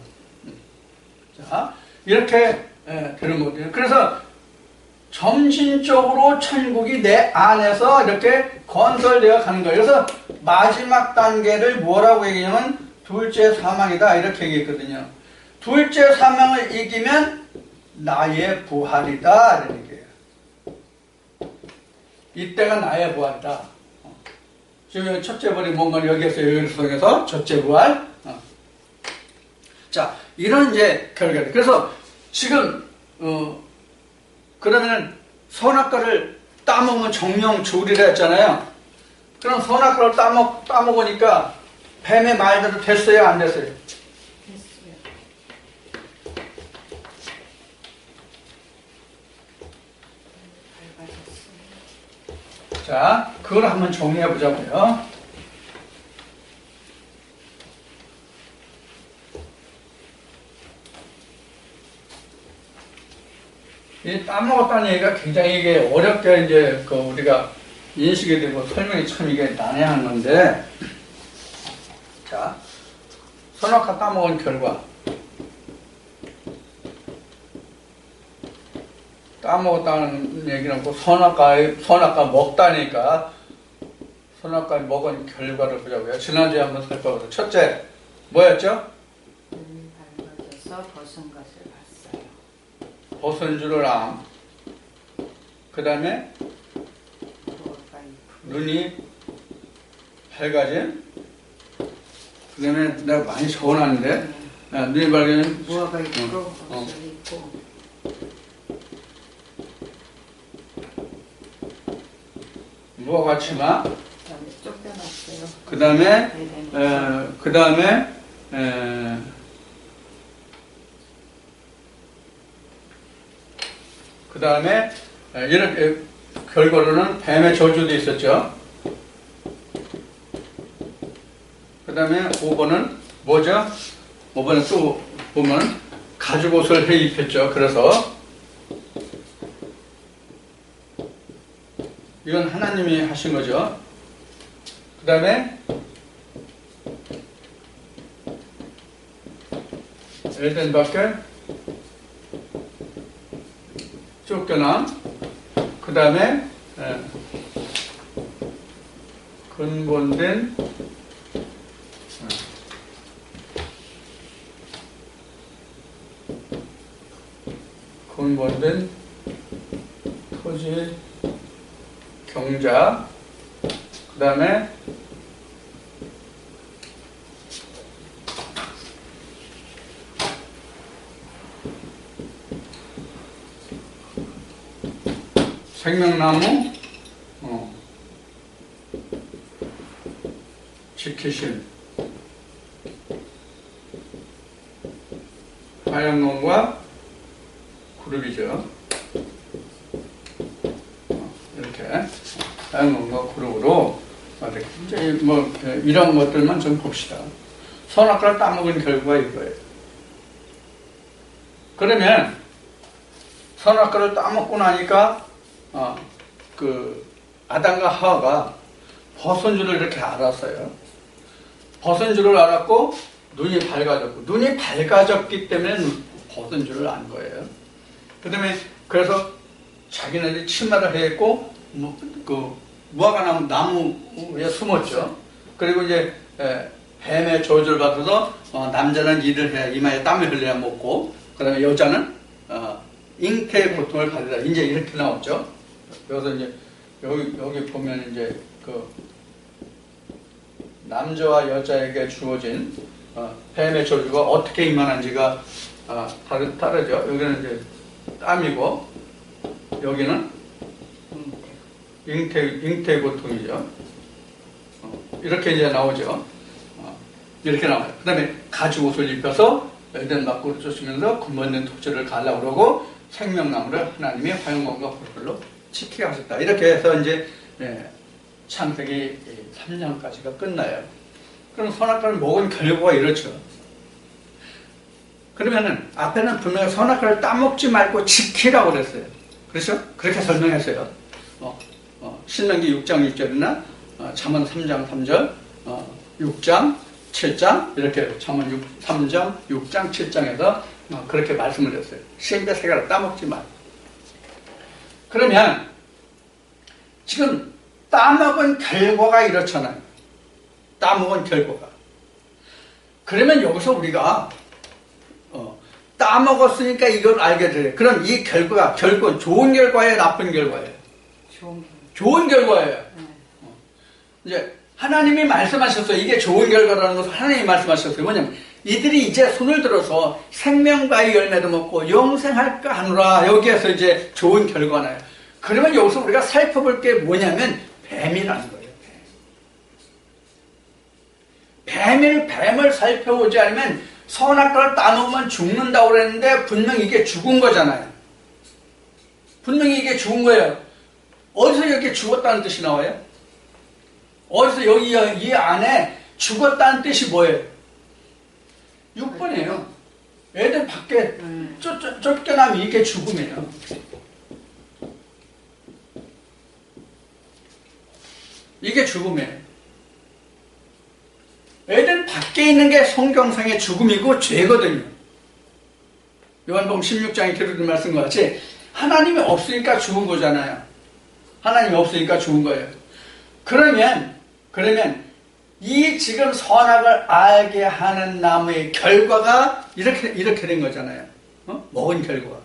자, 이렇게 되는 거거든요. 그래서 점진적으로 천국이 내 안에서 이렇게 건설되어 가는 거예요. 그래서 마지막 단계를 뭐라고 얘기하냐면 둘째 사망이다, 이렇게 얘기했거든요. 둘째 사망을 이기면 나의 부활이다, 이런 얘기예요. 이때가 나의 부활이다. 지금 첫째 부활이 뭔가 여기에서 속에서 첫째 부활. 자, 이런 이제 결과들. 그래서 지금 그러면은 선악과를 따먹으면 정령 죽으리라 했잖아요. 그럼 선악과를 따먹으니까 뱀의 말대로 됐어요, 안 됐어요? 됐어요. 자, 그걸 한번 정리해 보자고요. 이 따먹었다는 얘기가 굉장히 이게 어렵게 이제 우리가 인식이 되고 설명이 참 이게 난해한 건데, 자, 선악과 따먹은 결과, 따먹었다는 얘기는 없고 선악과 먹다니까 선악과 먹은 결과를 보자고요. 지난주에 한번 살펴보자. 첫째, 뭐였죠? 밟아져서 벗은 것을 봤어요. 벗은 줄을 암. 그 다음에 눈이 밝아진. 그 다음에 내가 많이 적어놨는데, 눈이 밝아진 무화과 있고 옷을 입고. 무화과 치마. 쫓겨났어요. 그 다음에 그 다음에 이렇게 결과로는 뱀의 저주도 있었죠. 그 다음에 5번은 뭐죠? 5번은 또 보면 가죽옷을 해 입혔죠. 그래서 이건 하나님이 하신 거죠. 그 다음에 에덴 밖에 쫓겨남. 그 다음에 근본된 토지 경자. 그 다음에 생명나무 지키신 화양론과 그룹이죠. 이렇게 화양론과 그룹으로 이제 뭐 이런 것들만 좀 봅시다. 선악과를 따먹은 결과가 이거예요. 그러면 선악과를 따먹고 나니까 그 아담과 하와가 벗은 줄을 이렇게 알았어요. 벗은 줄을 알았고 눈이 밝아졌고, 눈이 밝아졌기 때문에 벗은 줄을 안 거예요. 그 다음에 그래서 자기네들이 치마를 했고 그 무화과 나무에 숨었죠. 그리고 이제 뱀의 저주를 받아서 남자는 일을 해야 이마에 땀을 흘려야 먹고, 그 다음에 여자는 잉태의 고통을 받으라. 이제 이렇게 나왔죠. 그래서 이제 여기 보면 이제 그 남자와 여자에게 주어진 뱀의 저주가 어떻게 임하는지가 다르죠. 여기는 이제 땀이고 여기는 잉태의 고통이죠. 이렇게 이제 나오죠. 이렇게 나와요. 그 다음에 가죽옷을 입혀서 에덴 밖으로 쫓으면서 근본된 토지를 가려고 그러고 생명나무를 하나님의 화영광과 불로 지키게 하셨다. 이렇게 해서 이제 창세기 3장까지가 끝나요. 그럼 선악과를 먹은 결과가 이렇죠. 그러면은 앞에는 분명히 선악과를 따먹지 말고 지키라고 그랬어요. 그렇죠? 그렇게 설명했어요. 신명기 6장 6절이나 잠언 3장 3절, 6장 7장 이렇게 잠언 3장 6장 7장에서 그렇게 말씀을 했어요. 시행자 세가를 따먹지 말고. 그러면 지금 따먹은 결과가 이렇잖아요. 따먹은 결과가. 그러면 여기서 우리가 따먹었으니까 이걸 알게 돼요. 그럼 이 결과가 결국 좋은 결과예요, 나쁜 결과예요? 좋은 결과예요. 이제 하나님이 말씀하셨어요. 이게 좋은 결과라는 것을 하나님이 말씀하셨어요. 뭐냐면 이들이 이제 손을 들어서 생명과의 열매도 먹고 영생할까 하노라. 여기에서 이제 좋은 결과나요. 그러면 여기서 우리가 살펴볼 게 뭐냐면 뱀이라는 거예요. 뱀을 살펴보지 않으면 선악과를 따놓으면 죽는다고 그랬는데 분명히 이게 죽은 거잖아요. 분명히 이게 죽은 거예요. 어디서 이렇게 죽었다는 뜻이 나와요? 어디서 여기 이 안에 죽었다는 뜻이 뭐예요? 6번이에요. 애들 밖에 쫓겨나면 이게 죽음이에요. 이게 죽음이에요. 애들 밖에 있는 게 성경상의 죽음이고 죄거든요. 요한복음 16장에 기록된 말씀과 같이 하나님이 없으니까 죽은 거잖아요. 하나님이 없으니까 죽은 거예요. 그러면 이 지금 선악을 알게 하는 나무의 결과가 이렇게 된 거잖아요. 먹은 결과.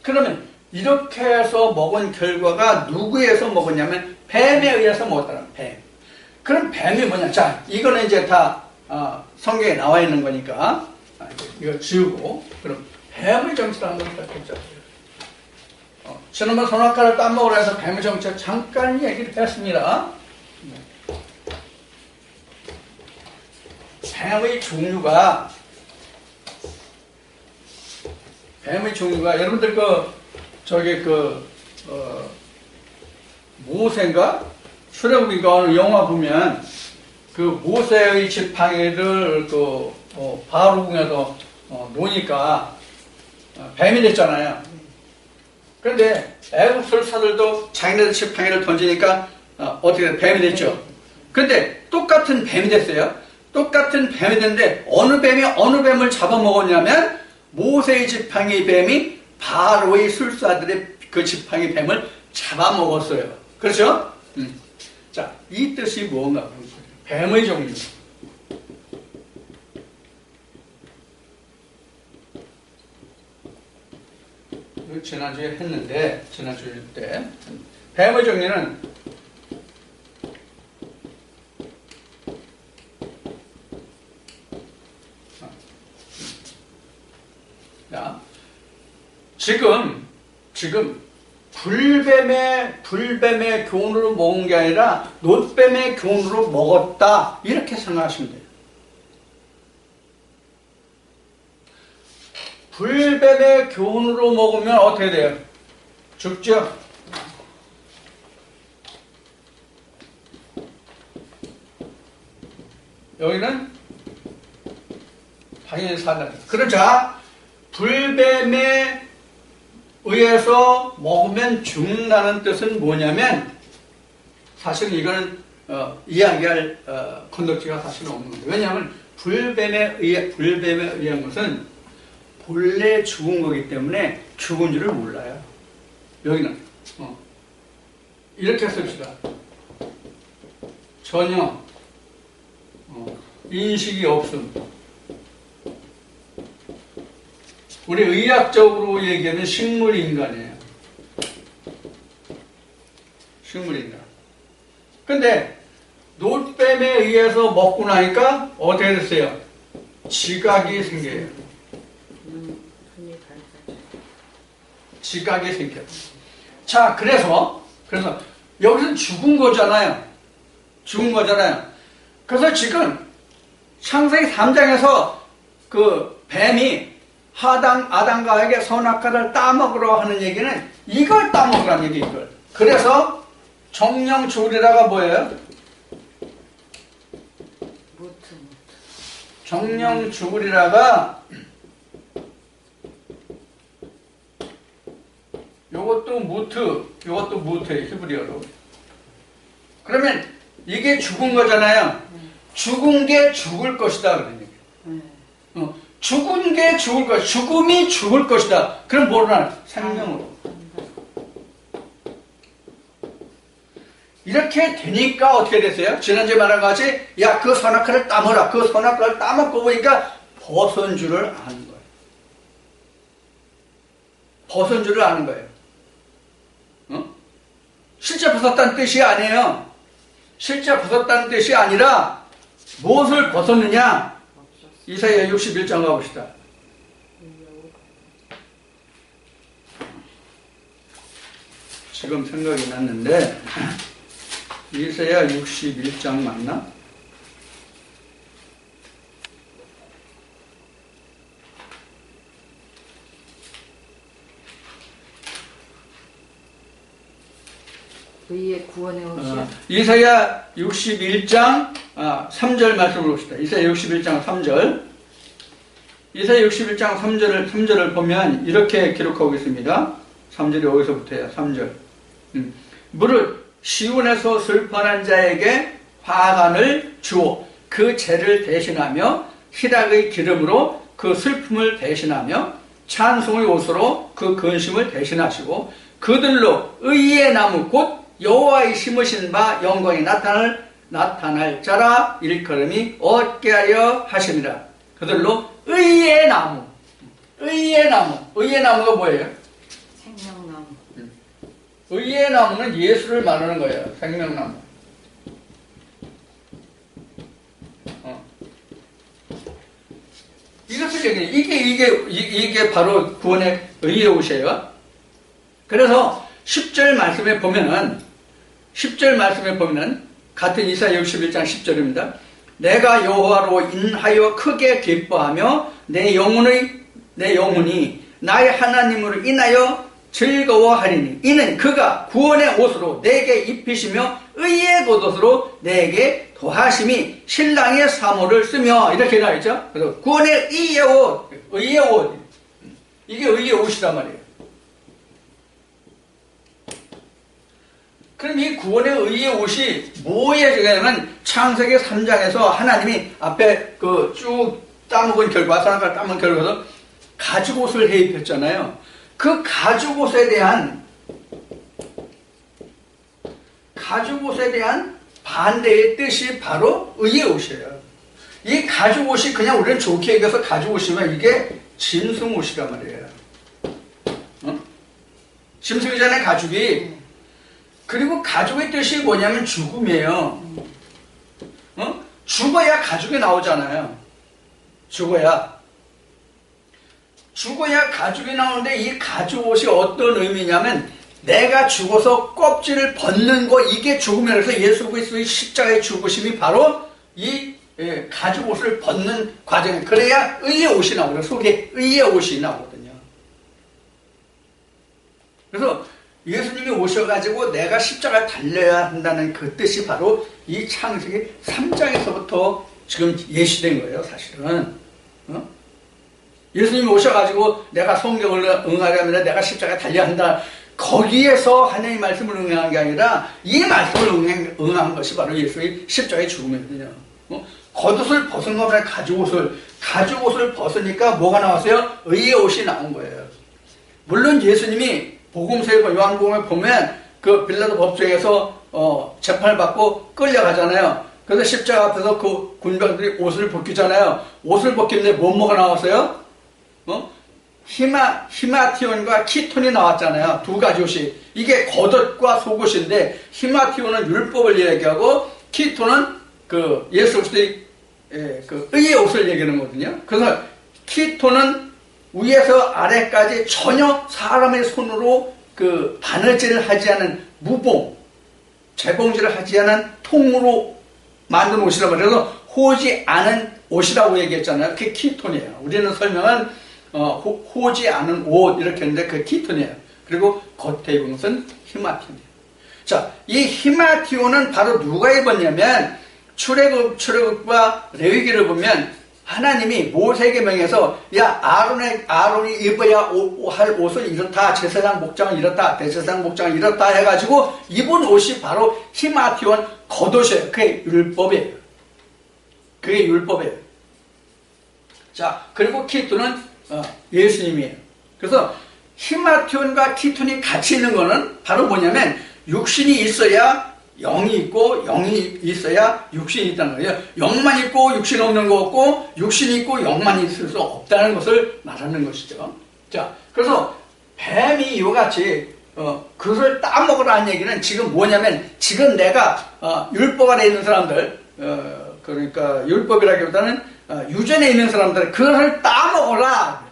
그러면 이렇게 해서 먹은 결과가 누구에서 먹었냐면 뱀에 의해서 먹었다는 뱀. 그럼 뱀이 뭐냐? 자, 이거는 이제 다 성경에 나와 있는 거니까 이거 지우고 그럼 뱀의 정체를 한번 살펴보자. 지난번 선악과를 따먹으라 해서 뱀의 정체 잠깐 얘기를 했습니다. 뱀의 종류가 여러분들 저기 모세인가? 출애굽기가 어느 영화 보면 그 모세의 지팡이를 바로궁에서 놓으니까 뱀이 됐잖아요. 그런데 애국 설사들도 자기네들 지팡이를 던지니까 어떻게 돼? 뱀이 됐죠. 그런데 똑같은 뱀이 됐어요. 똑같은 뱀이 됐는데 어느 뱀이 어느 뱀을 잡아먹었냐면 모세의 지팡이 뱀이 바로의 술사들의 그 지팡이 뱀을 잡아먹었어요. 그렇죠? 자, 이 뜻이 뭔가? 뱀의 종류. 지난주에 했는데, 지난주 때 뱀의 종류는 자, 지금 불뱀의 교훈으로 먹은 게 아니라 놋뱀의 교훈으로 먹었다, 이렇게 생각하시면 돼요. 불뱀의 교훈으로 먹으면 어떻게 돼요? 죽죠? 여기는 당연히 살다. 그러자 불뱀에 의해서 먹으면 죽는다는 뜻은 뭐냐면, 사실 이거는 이야기할 건덕지가 사실 없는 거예요. 왜냐하면 불뱀에 의한 것은 본래 죽은 거기 때문에 죽은 줄을 몰라요. 여기는 이렇게 씁시다. 전혀 인식이 없음. 우리 의학적으로 얘기하면 식물인간이에요. 식물인간. 근데 놋뱀에 의해서 먹고 나니까 어떻게 됐어요? 지각이 생겨요. 지각이 생겨요. 자, 그래서 여기서 죽은 거잖아요. 죽은 거잖아요. 그래서 지금 창세기 3장에서 그 뱀이 아담과에게 선악과를 따먹으러 하는 얘기는 이걸 따먹으라는 얘기, 이걸. 그래서 정령 죽으리라가 뭐예요? 정령 죽으리라가 요것도 무트예요, 히브리어로. 그러면 이게 죽은 거잖아요. 죽은 게 죽을 것이다, 그런 얘기예요. 죽은 게 죽을 것이다. 죽음이 죽을 것이다. 그럼 뭐로 나눠? 생명으로. 이렇게 되니까 어떻게 됐어요? 지난주에 말한 것 같이, 야, 그 선악과를 따먹어라. 그 선악과를 따먹고 보니까 벗은 줄을 아는 거예요. 벗은 줄을 아는 거예요. 실제 벗었다는 뜻이 아니에요. 실제 벗었다는 뜻이 아니라 무엇을 벗었느냐? 이사야 61장 가봅시다. 지금 생각이 났는데 이사야 61장 맞나? 의의 구원의 옷이요? 이사야 61장 3절 말씀을 봅시다. 이사야 61장 3절. 이사야 61장 3절을 보면 이렇게 기록하고 있습니다. 3절이 어디서부터예요? 3절. 무릇 시온에서 슬퍼하는 자에게 화관을 주어 그 죄를 대신하며 희락의 기름으로 그 슬픔을 대신하며 찬송의 옷으로 그 근심을 대신하시고 그들로 의의 나무 곧 여호와의 심으신 바 영광이 나타날 자라 일컬음이 얻게 하여 하심이라. 그들로 의의 나무. 의의 나무가 뭐예요? 생명나무. 의의 나무는 예수를 말하는 거예요. 생명나무. 이것을 얘기해요. 이게 바로 구원의 의의 옷이에요. 그래서 10절 말씀에 보면은 같은 이사야 61장 10절입니다. 내가 여호와로 인하여 크게 기뻐하며 내 영혼이 나의 하나님으로 인하여 즐거워하리니 이는 그가 구원의 옷으로 내게 입히시며 의의 겉옷으로 내게 도하심이 신랑의 사모를 쓰며 이렇게 나와있죠. 그래서 구원의 의의 옷, 의의 옷, 이게 의의 옷이란 말이에요. 그럼 이 구원의 의의 옷이 뭐에 중요하냐면 창세기 3장에서 하나님이 앞에 그 쭉 따먹은 결과, 사람과 따먹은 결과에서 가죽옷을 해입혔잖아요. 그 가죽옷에 대한 반대의 뜻이 바로 의의 옷이에요. 이 가죽옷이 그냥 우리는 좋게 얘기해서 가죽옷이면 이게 짐승옷이란 말이에요. 짐승이잖아요, 가죽이. 그리고 가죽의 뜻이 뭐냐면 죽음이에요. 죽어야 가죽이 나오잖아요. 죽어야 가죽이 나오는데 이 가죽옷이 어떤 의미냐면 내가 죽어서 껍질을 벗는 거, 이게 죽음이라서 예수 그리스도의 십자가의 죽으심이 바로 이 가죽옷을 벗는 과정이에요. 그래야 의의 옷이 나오거든요. 속에 의의 옷이 나오거든요. 그래서 예수님이 오셔가지고 내가 십자가에 달려야 한다는 그 뜻이 바로 이 창세기 3장에서부터 지금 예시된 거예요, 사실은. 예수님이 오셔가지고 내가 성경을 응하려면 내가 십자가에 달려야 한다. 거기에서 하나님의 말씀을 응한 게 아니라 이 말씀을 응한 것이 바로 예수의 십자가의 죽음이거든요. 겉옷을 벗은 거면 가죽옷을 벗으니까 뭐가 나왔어요? 의의 옷이 나온 거예요. 물론 예수님이 복음서에 요한복음에 보면 그 빌라도 법정에서 재판을 받고 끌려가잖아요. 그래서 십자가 앞에서 그 군병들이 옷을 벗기잖아요. 옷을 벗기는데 뭐가 나왔어요? 히마티온과 키톤이 나왔잖아요. 두 가지 옷이. 이게 겉옷과 속옷인데 히마티온은 율법을 얘기하고 키톤은 그 예수 그리스도의 그 의의 옷을 얘기하는 거거든요. 그래서 키톤은 위에서 아래까지 전혀 사람의 손으로 그 바느질을 하지 않은 무봉, 재봉질을 하지 않은 통으로 만든 옷이라고 그래서 호지 않은 옷이라고 얘기했잖아요. 그게 키톤이에요. 우리는 설명은 호지 않은 옷 이렇게 했는데 그게 키톤이에요. 그리고 겉에 입은 것은 히마티온이에요. 자, 이 히마티온은 바로 누가 입었냐면 출애굽과 레위기를 보면 하나님이 모세에게 명해서 야 아론이 입어야 할 옷은 이렇다, 제사장 목장은 이렇다, 대제사장 목장은 이렇다 해가지고 입은 옷이 바로 히마티온 겉옷이에요. 그게 율법이에요. 자, 그리고 키톤은 예수님이에요. 그래서 히마티온과 키톤이 같이 있는 거는 바로 뭐냐면 육신이 있어야 영이 있고 영이 있어야 육신이 있다는 거예요. 영만 있고 육신 없는 거 없고 육신이 있고 영만 있을 수 없다는 것을 말하는 것이죠. 자, 그래서 뱀이 이와 같이 그것을 따먹으라는 얘기는 지금 뭐냐면 지금 내가 율법 아래 있는 사람들 그러니까 율법이라기보다는 유전에 있는 사람들 그것을 따먹어라.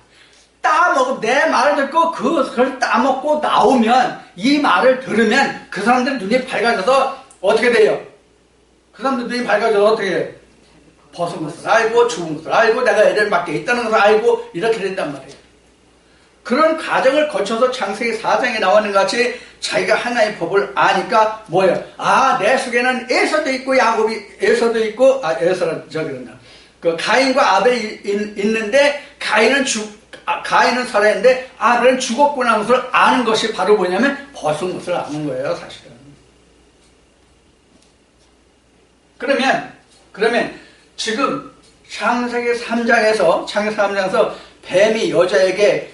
따먹으면 내 말을 듣고 그걸 따먹고 나오면 이 말을 들으면 그 사람들 눈이 밝아져서 어떻게 돼요? 그 사람들 눈이 밝아져서 어떻게 해요? 벗은 것을 알고 죽은 것을 알고 내가 에덴 밖에 있다는 것을 알고 이렇게 된단 말이에요. 그런 과정을 거쳐서 창세기 4장에 나오는 것 같이 자기가 하나의 법을 아니까 뭐예요? 내 속에는 에서도 있고 에서도 있고 에서는 저기란다. 그 가인과 아벨이 있는데 가인은 살아있는데 아벨은 죽었구나 하는 것을 아는 것이 바로 뭐냐면 벗은 것을 아는 거예요, 사실은. 그러면 지금 창세기 3장에서 뱀이 여자에게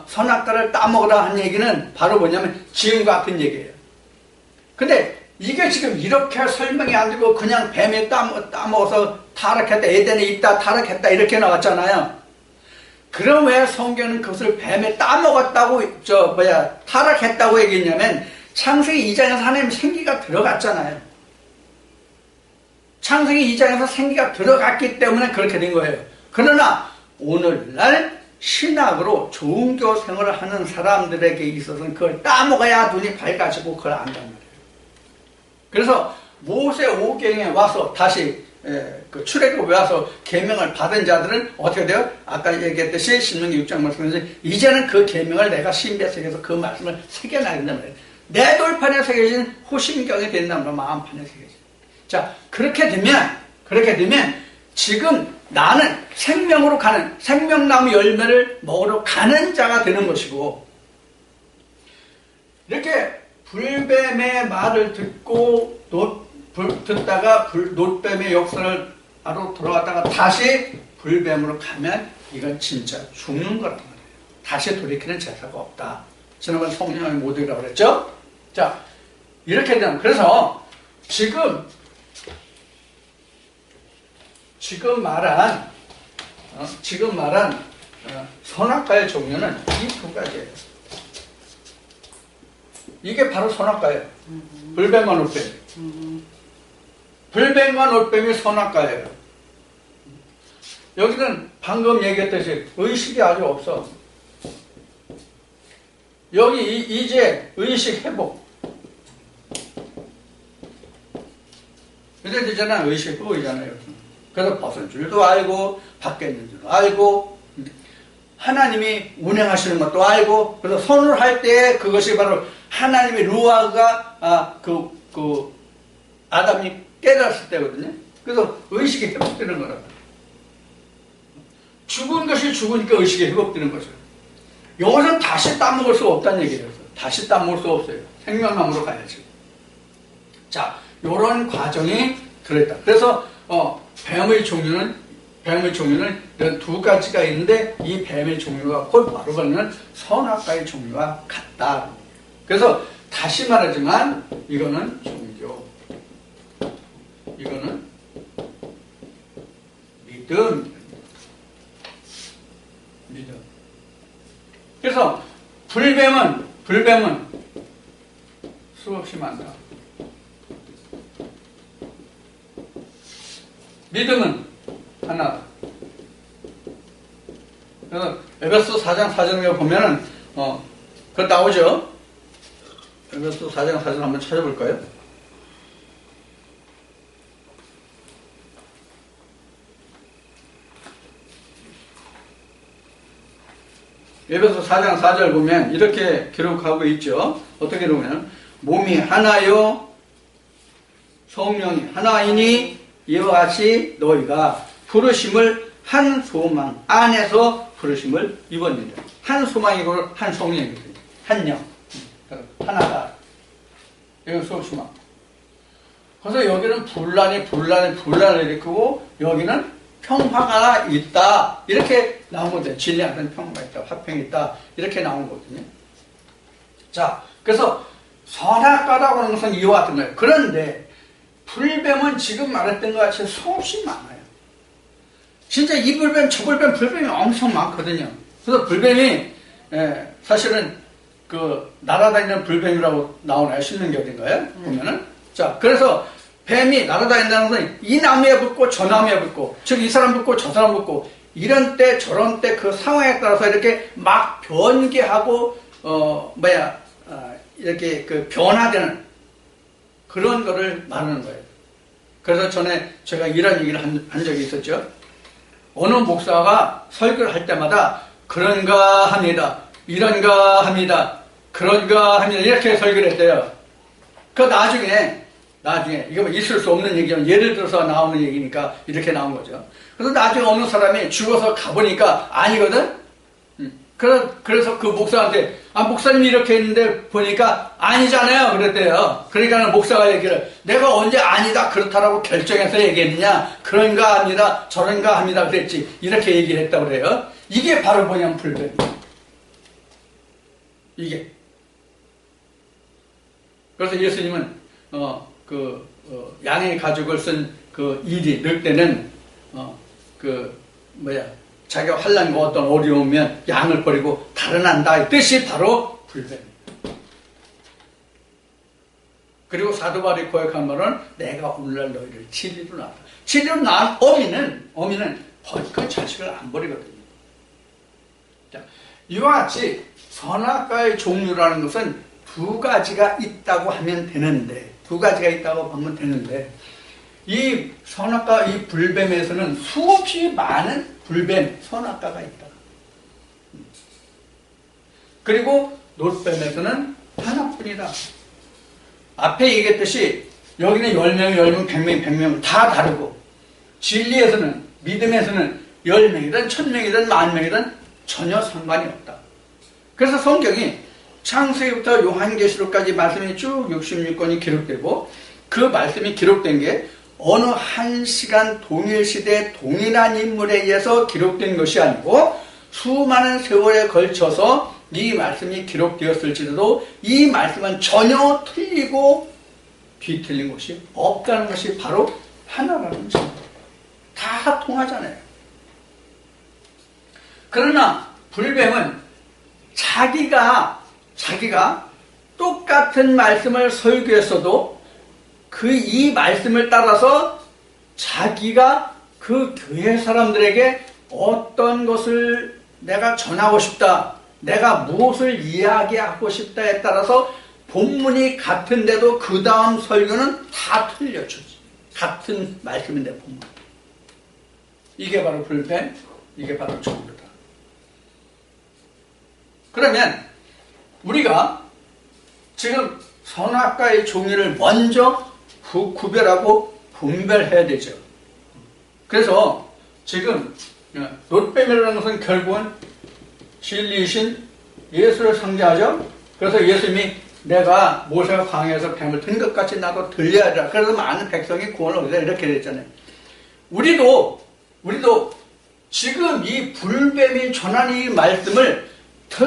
선악과를 따먹으라 한 얘기는 바로 뭐냐면 지금과 같은 얘기예요. 근데 이게 지금 이렇게 설명이 안 되고 그냥 뱀이 따먹어서 타락했다, 에덴에 있다, 타락했다 이렇게 나왔잖아요. 그럼 왜 성경은 그것을 뱀에 따먹었다고 타락했다고 얘기했냐면 창세기 2장에서 하나님 생기가 들어갔잖아요. 창세기 2장에서 생기가 들어갔기 때문에 그렇게 된 거예요. 그러나 오늘날 신학으로 종교 생활을 하는 사람들에게 있어서는 그걸 따먹어야 눈이 밝아지고 그걸 안단 말이에요. 그래서 모세 오경에 와서 다시 그 출애굽에 와서 계명을 받은 자들은 어떻게 돼요? 아까 얘기했듯이 신명기 6장 말씀에서 이제는 그 계명을 내가 신비에 새겨서 그 말씀을 새겨놔야 된단 말이에요. 내 돌판에 새겨진 호심경이 된단 말이에요. 마음판에 새겨진. 자, 그렇게 되면 지금 나는 생명으로 가는 생명나무 열매를 먹으러 가는 자가 되는 것이고, 이렇게 불뱀의 말을 듣다가 놋뱀의 역사를 하러 돌아갔다가 다시 불뱀으로 가면 이건 진짜 죽는 거란 말이에요. 다시 돌이키는 제사가 없다. 지난번 성령의 모독이라고 그랬죠? 자, 이렇게 되면, 그래서 지금 말한 선악과의 종류는 이 두 가지예요. 이게 바로 선악과예요. 불뱀과 놋뱀. 불뱀과 놋뱀이 선악과예요. 여기는 방금 얘기했듯이 의식이 아주 없어. 여기 이제 의식 회복. 이제 되잖아. 의식 회복이잖아요. 그래서 벗은 줄도 알고 밖에 있는 줄도 알고 하나님이 운행하시는 것도 알고, 그래서 선을 할 때 그것이 바로 하나님의 루아가 아담이 깨달았을 때거든요. 그래서 의식이 회복되는 거라고. 죽은 것이 죽으니까 의식이 회복되는 거죠. 이것은 다시 따먹을 수 없다는 얘기예요. 다시 따먹을 수 없어요. 생명나무로 가야지. 자, 이런 과정이 들어있다. 그래서 뱀의 종류는 이런 두 가지가 있는데, 이 뱀의 종류가 곧 바로 보면 선악과의 종류와 같다. 그래서 다시 말하지만 이거는 종교, 이거는 믿음. 그래서 불뱀은 수없이 많다. 믿음은 하나다. 그래서 에베소 4장 4절에 보면은 그거 나오죠. 에베소 4장 4절 한번 찾아볼까요? 에베소 4장 4절 보면 이렇게 기록하고 있죠. 어떻게 기록하냐면 몸이 하나요 성령이 하나이니 이와 같이 너희가 부르심을 한 소망 안에서 부르심을 입었느니라. 한 소망이고 한 성령이거든요. 한 영. 하나다. 이거 수없이 많고. 그래서 여기는 분란을 일으키고 여기는 평화가 있다. 이렇게 나온 거죠. 진리 안에 평화가 있다. 화평이 있다. 이렇게 나온 거거든요. 자, 그래서 선악과라고 하는 것은 이와 같은 거예요. 그런데 불뱀은 지금 말했던 것 같이 수없이 많아요. 진짜 이 불뱀, 저 불뱀, 불뱀이 엄청 많거든요. 그래서 불뱀이 사실은 날아다니는 불뱀이라고 나오나요? 신명기 어딘가요? 보면은. 자, 그래서 뱀이 날아다닌다는 것은 이 나무에 붙고 저 나무에 붙고, 즉 이 사람 붙고 저 사람 붙고, 이런 때 저런 때 그 상황에 따라서 이렇게 막 변개하고 이렇게 변화되는 그런 거를 말하는 거예요. 그래서 전에 제가 이런 얘기를 한 적이 있었죠. 어느 목사가 설교를 할 때마다 그런가 합니다, 이런가 합니다, 그런가 합니다, 이렇게 설교를 했대요. 그 나중에 이거 뭐 있을 수 없는 얘기지만 예를 들어서 나오는 얘기니까 이렇게 나온 거죠. 그래서 나중에 어느 사람이 죽어서 가보니까 아니거든. 그래서 그 목사한테 목사님이 이렇게 했는데 보니까 아니잖아요 그랬대요. 그러니까 목사가 얘기를, 내가 언제 아니다 그렇다라고 결정해서 얘기했느냐, 그런가 합니다 저런가 합니다 그랬지, 이렇게 얘기를 했다고 그래요. 이게 바로 뭐냐면 불뱀이에요. 이게. 그래서 예수님은 양의 가죽을 쓴 그 일이 늘 때는 자기가 환난과 어떤 어려우면 양을 버리고 달아난다, 이 뜻이 바로 불뱀입니다. 그리고 사도 바울이 고백한 말은 내가 오늘날 너희를 진리로 낳았다. 진리로 낳은 어미는 그 자식을 안 버리거든요. 자, 이와 같이 선악과의 종류라는 것은 두 가지가 있다고 하면 되는데, 이 선악과 이 불뱀에서는 수없이 많은 불뱀, 선악과가 있다. 그리고 놋뱀에서는 하나뿐이다. 앞에 얘기했듯이 여기는 10명, 10명, 100명, 100명 다 다르고 진리에서는, 믿음에서는 10명이든 1000명이든 10,000명이든 전혀 상관이 없다. 그래서 성경이 창세기부터 요한계시록까지 말씀이 쭉 66권이 기록되고 그 말씀이 기록된 게 어느 한 시간 동일 시대 동일한 인물에 의해서 기록된 것이 아니고 수많은 세월에 걸쳐서 이 말씀이 기록되었을지라도 이 말씀은 전혀 틀리고 뒤틀린 것이 없다는 것이 바로 하나라는 증거. 다 통하잖아요. 그러나 불뱀은 자기가 똑같은 말씀을 설교했어도 이 말씀을 따라서 자기가 그 교회 사람들에게 어떤 것을 내가 전하고 싶다, 내가 무엇을 이야기하고 싶다에 따라서 본문이 같은데도 그 다음 설교는 다 틀려주지. 같은 말씀인데 본문. 이게 바로 불뱀, 이게 바로 종교다. 그러면 우리가 지금 선악과의 종류를 먼저 구별하고 분별해야 되죠. 그래서 지금 놋뱀이라는 것은 결국은 진리이신 예수를 상징하죠. 그래서 예수님이 내가 모세가 광야에서 뱀을 든 것 같이 나도 들려야 하리라. 그래서 많은 백성이 구원을 얻으라 이렇게 됐잖아요. 우리도 지금 이 불뱀이 전한 이 말씀을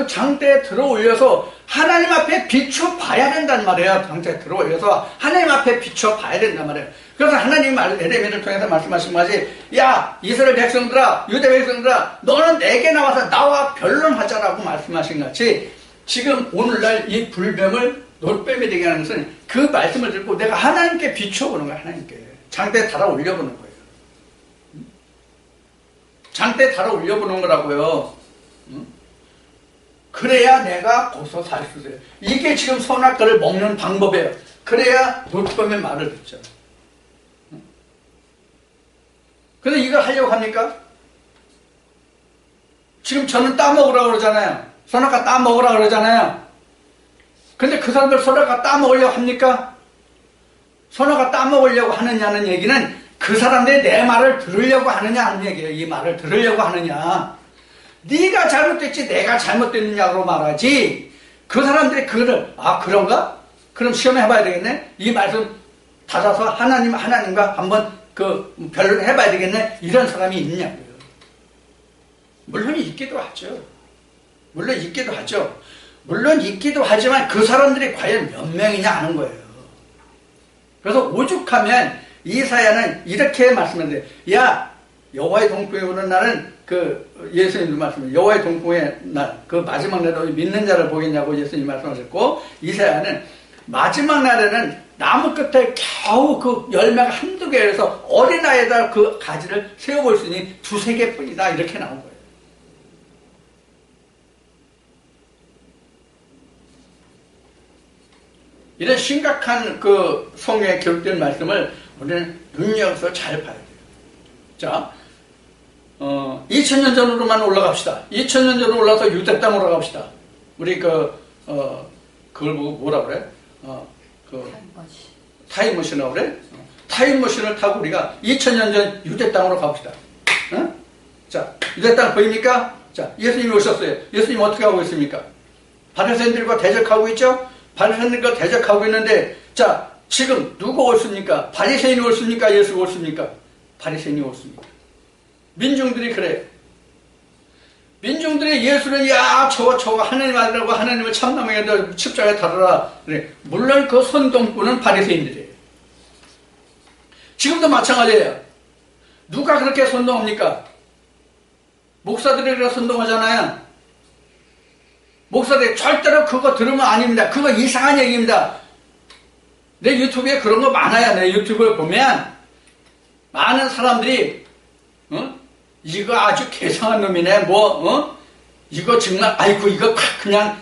장대에 들어 올려서 하나님 앞에 비춰봐야 된단 말이에요. 장대에 들어 올려서 하나님 앞에 비춰봐야 된단 말이에요. 그래서 하나님이 에레미야를 통해서 말씀하신 것이 야 이스라엘 백성들아 유대 백성들아 너는 내게 나와서 나와 변론하자라고 말씀하신 같이 지금 오늘날 이 불뱀을 놋뱀이 되게 하는 것은 그 말씀을 듣고 내가 하나님께 비춰보는 거예요. 하나님께 장대에 달아 올려보는 거예요. 장대에 달아 올려보는 거라고요. 그래야 내가 거기서 살 수 있어요. 이게 지금 선악과를 먹는 방법이에요. 그래야 놋뱀의 말을 듣죠. 그래서 이걸 하려고 합니까? 지금 저는 따먹으라고 그러잖아요. 선악과 따먹으라고 그러잖아요. 근데 그 사람들 선악과 따먹으려고 합니까? 선악과 따먹으려고 하느냐는 얘기는 그 사람들이 내 말을 들으려고 하느냐 하는 얘기예요. 이 말을 들으려고 하느냐. 네가 잘못됐지 내가 잘못됐느냐고 말하지. 그 사람들이 그거를 그런가? 그럼 시험해봐야 되겠네. 이 말씀 받아서 하나님과 한번 그 변론해봐야 되겠네. 이런 사람이 있냐고요. 물론 있기도 하죠. 물론 있기도 하지만 그 사람들이 과연 몇 명이냐 하는 거예요. 그래서 오죽하면 이사야는 이렇게 말씀했는데 야 여호와의 동풍에 오는 날은 그 예수님도 말씀해 여호와의 동풍의 날 그 마지막 날에 믿는 자를 보겠냐고 예수님 말씀하셨고 이사야는 마지막 날에는 나무 끝에 겨우 그 열매가 한두 개에서 어린아이에다 그 가지를 세워볼 수 있는 두세 개뿐이다 이렇게 나온 거예요. 이런 심각한 그 성경에 기록된 말씀을 우리는 눈여겨서 잘 봐야 돼요. 자, 2000년 전으로만 올라갑시다. 2000년 전으로 올라가서 유대 땅으로 갑시다. 우리 그걸 보고 뭐라 그래? 타임머신이라고 그래? 타임머신을 타고 우리가 2000년 전 유대 땅으로 가봅시다. 어? 자, 유대 땅 보입니까? 자, 예수님이 오셨어요. 예수님 어떻게 하고 있습니까? 바리새인들과 대적하고 있죠? 바리새인들과 대적하고 있는데, 자, 지금 누가 옳습니까? 바리새인이 옳습니까? 예수가 옳습니까? 바리새인이 옳습니다. 민중들이 그래요. 민중들이 예수는 저거 하나님 아들이라고 하나님을 참남에게 십자가에 달아라. 그래. 물론 그 선동꾼은 바리새인들이에요. 지금도 마찬가지예요. 누가 그렇게 선동합니까? 목사들이 그렇게 선동하잖아요. 목사들이 절대로 그거 들으면 아닙니다. 그거 이상한 얘기입니다. 내 유튜브에 그런 거 많아요. 내 유튜브에 보면 많은 사람들이 이거 아주 개성한 놈이네. 이거 정말 아이고 이거 그냥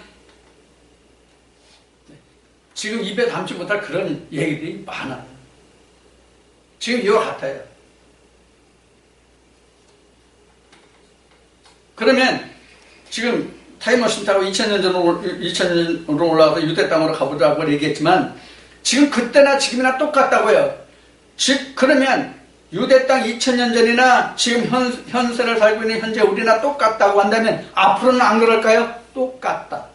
지금 입에 담지 못할 그런 얘기들이 많아요. 지금 이와 같아요. 그러면 지금 타임머신 타고 2000년으로 올라가서 유대 땅으로 가보자고 얘기했지만 지금 그때나 지금이나 똑같다고요. 그러면 유대 땅 2000년 전이나 지금 현세를 살고 있는 현재 우리나 똑같다고 한다면 앞으로는 안 그럴까요? 똑같다.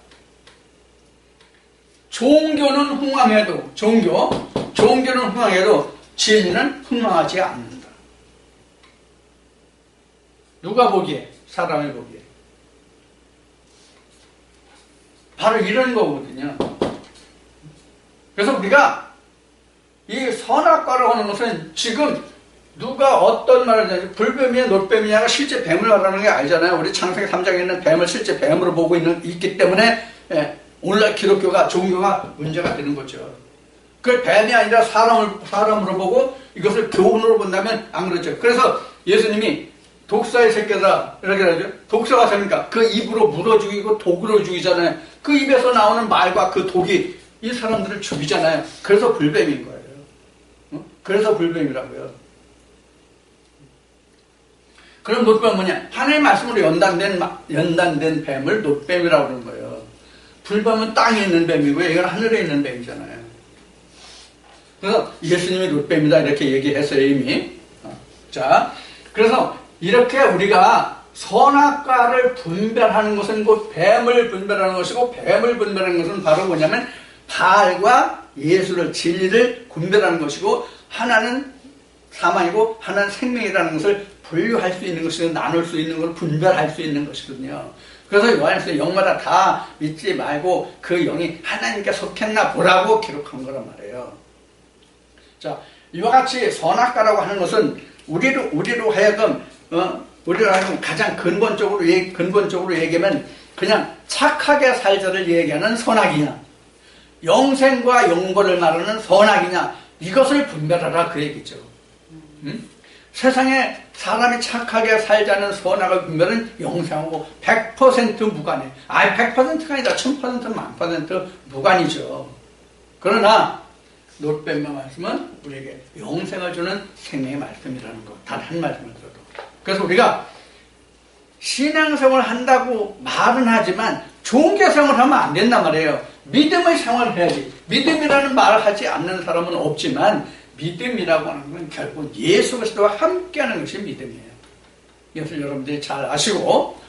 종교는 흥왕해도 종교는 흥왕해도 진리는 흥왕하지 않는다. 누가 보기에? 사람이 보기에. 바로 이런 거거든요. 그래서 우리가 이 선악과를 하는 것은 지금 누가 어떤 말을 하는지 불뱀이냐 놋뱀이냐가 실제 뱀을 말하는 게 아니잖아요. 우리 창세기 3장에 있는 뱀을 실제 뱀으로 보고 있기 때문에 오늘날 기독교가 종교가 문제가 되는 거죠. 그 뱀이 아니라 사람으로 보고 이것을 교훈으로 본다면 안 그렇죠. 그래서 예수님이 독사의 새끼다 이렇게 하죠. 독사가 셉니까? 그 입으로 물어 죽이고 독으로 죽이잖아요. 그 입에서 나오는 말과 그 독이 이 사람들을 죽이잖아요. 그래서 불뱀인 거예요. 그래서 불뱀이라고요. 그럼 놋뱀은 뭐냐? 하나님의 말씀으로 연단된 뱀을 놋뱀이라고 그러는 거예요. 불뱀은 땅에 있는 뱀이고요. 이건 하늘에 있는 뱀이잖아요. 그래서 예수님이 놋뱀이다 이렇게 얘기했어요 이미. 자, 그래서 이렇게 우리가 선악과를 분별하는 것은 곧 뱀을 분별하는 것이고, 뱀을 분별하는 것은 바로 뭐냐면 바알과 예수를 진리를 분별하는 것이고, 하나는 사망이고 하나는 생명이라는 것을 분류할 수 있는 것이고 나눌 수 있는 것을 분별할 수 있는 것이거든요. 그래서 요한에서 영마다 다 믿지 말고 그 영이 하나님께 속했나 보라고 기록한 거란 말이에요. 자, 이와 같이 선악과라고 하는 것은 우리로 하여금 가장 근본적으로 얘기하면 그냥 착하게 살자를 얘기하는 선악이냐, 영생과 영벌을 말하는 선악이냐, 이것을 분별하라 그 얘기죠. 세상에 사람이 착하게 살자는 선악을 분별은 영생하고 100% 무관해. 100%가 아니라 1000% 만%% 무관이죠. 그러나 놋뱀의 말씀은 우리에게 영생을 주는 생명의 말씀이라는 것. 단 한 말씀을 들어도. 그래서 우리가 신앙생활을 한다고 말은 하지만 종교생활을 하면 안 된단 말이에요. 믿음의 생활을 해야지. 믿음이라는 말을 하지 않는 사람은 없지만 믿음이라고 하는 건 결국 예수 그리스도와 함께하는 것이 믿음이에요. 이것을 여러분들이 잘 아시고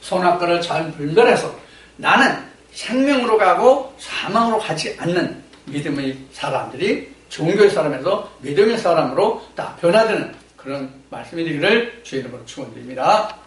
선악과를 잘 분별해서 나는 생명으로 가고 사망으로 가지 않는 믿음의 사람들이 종교의 사람에서 믿음의 사람으로 다 변화되는 그런 말씀이 되기를 주의 이름으로 축원드립니다.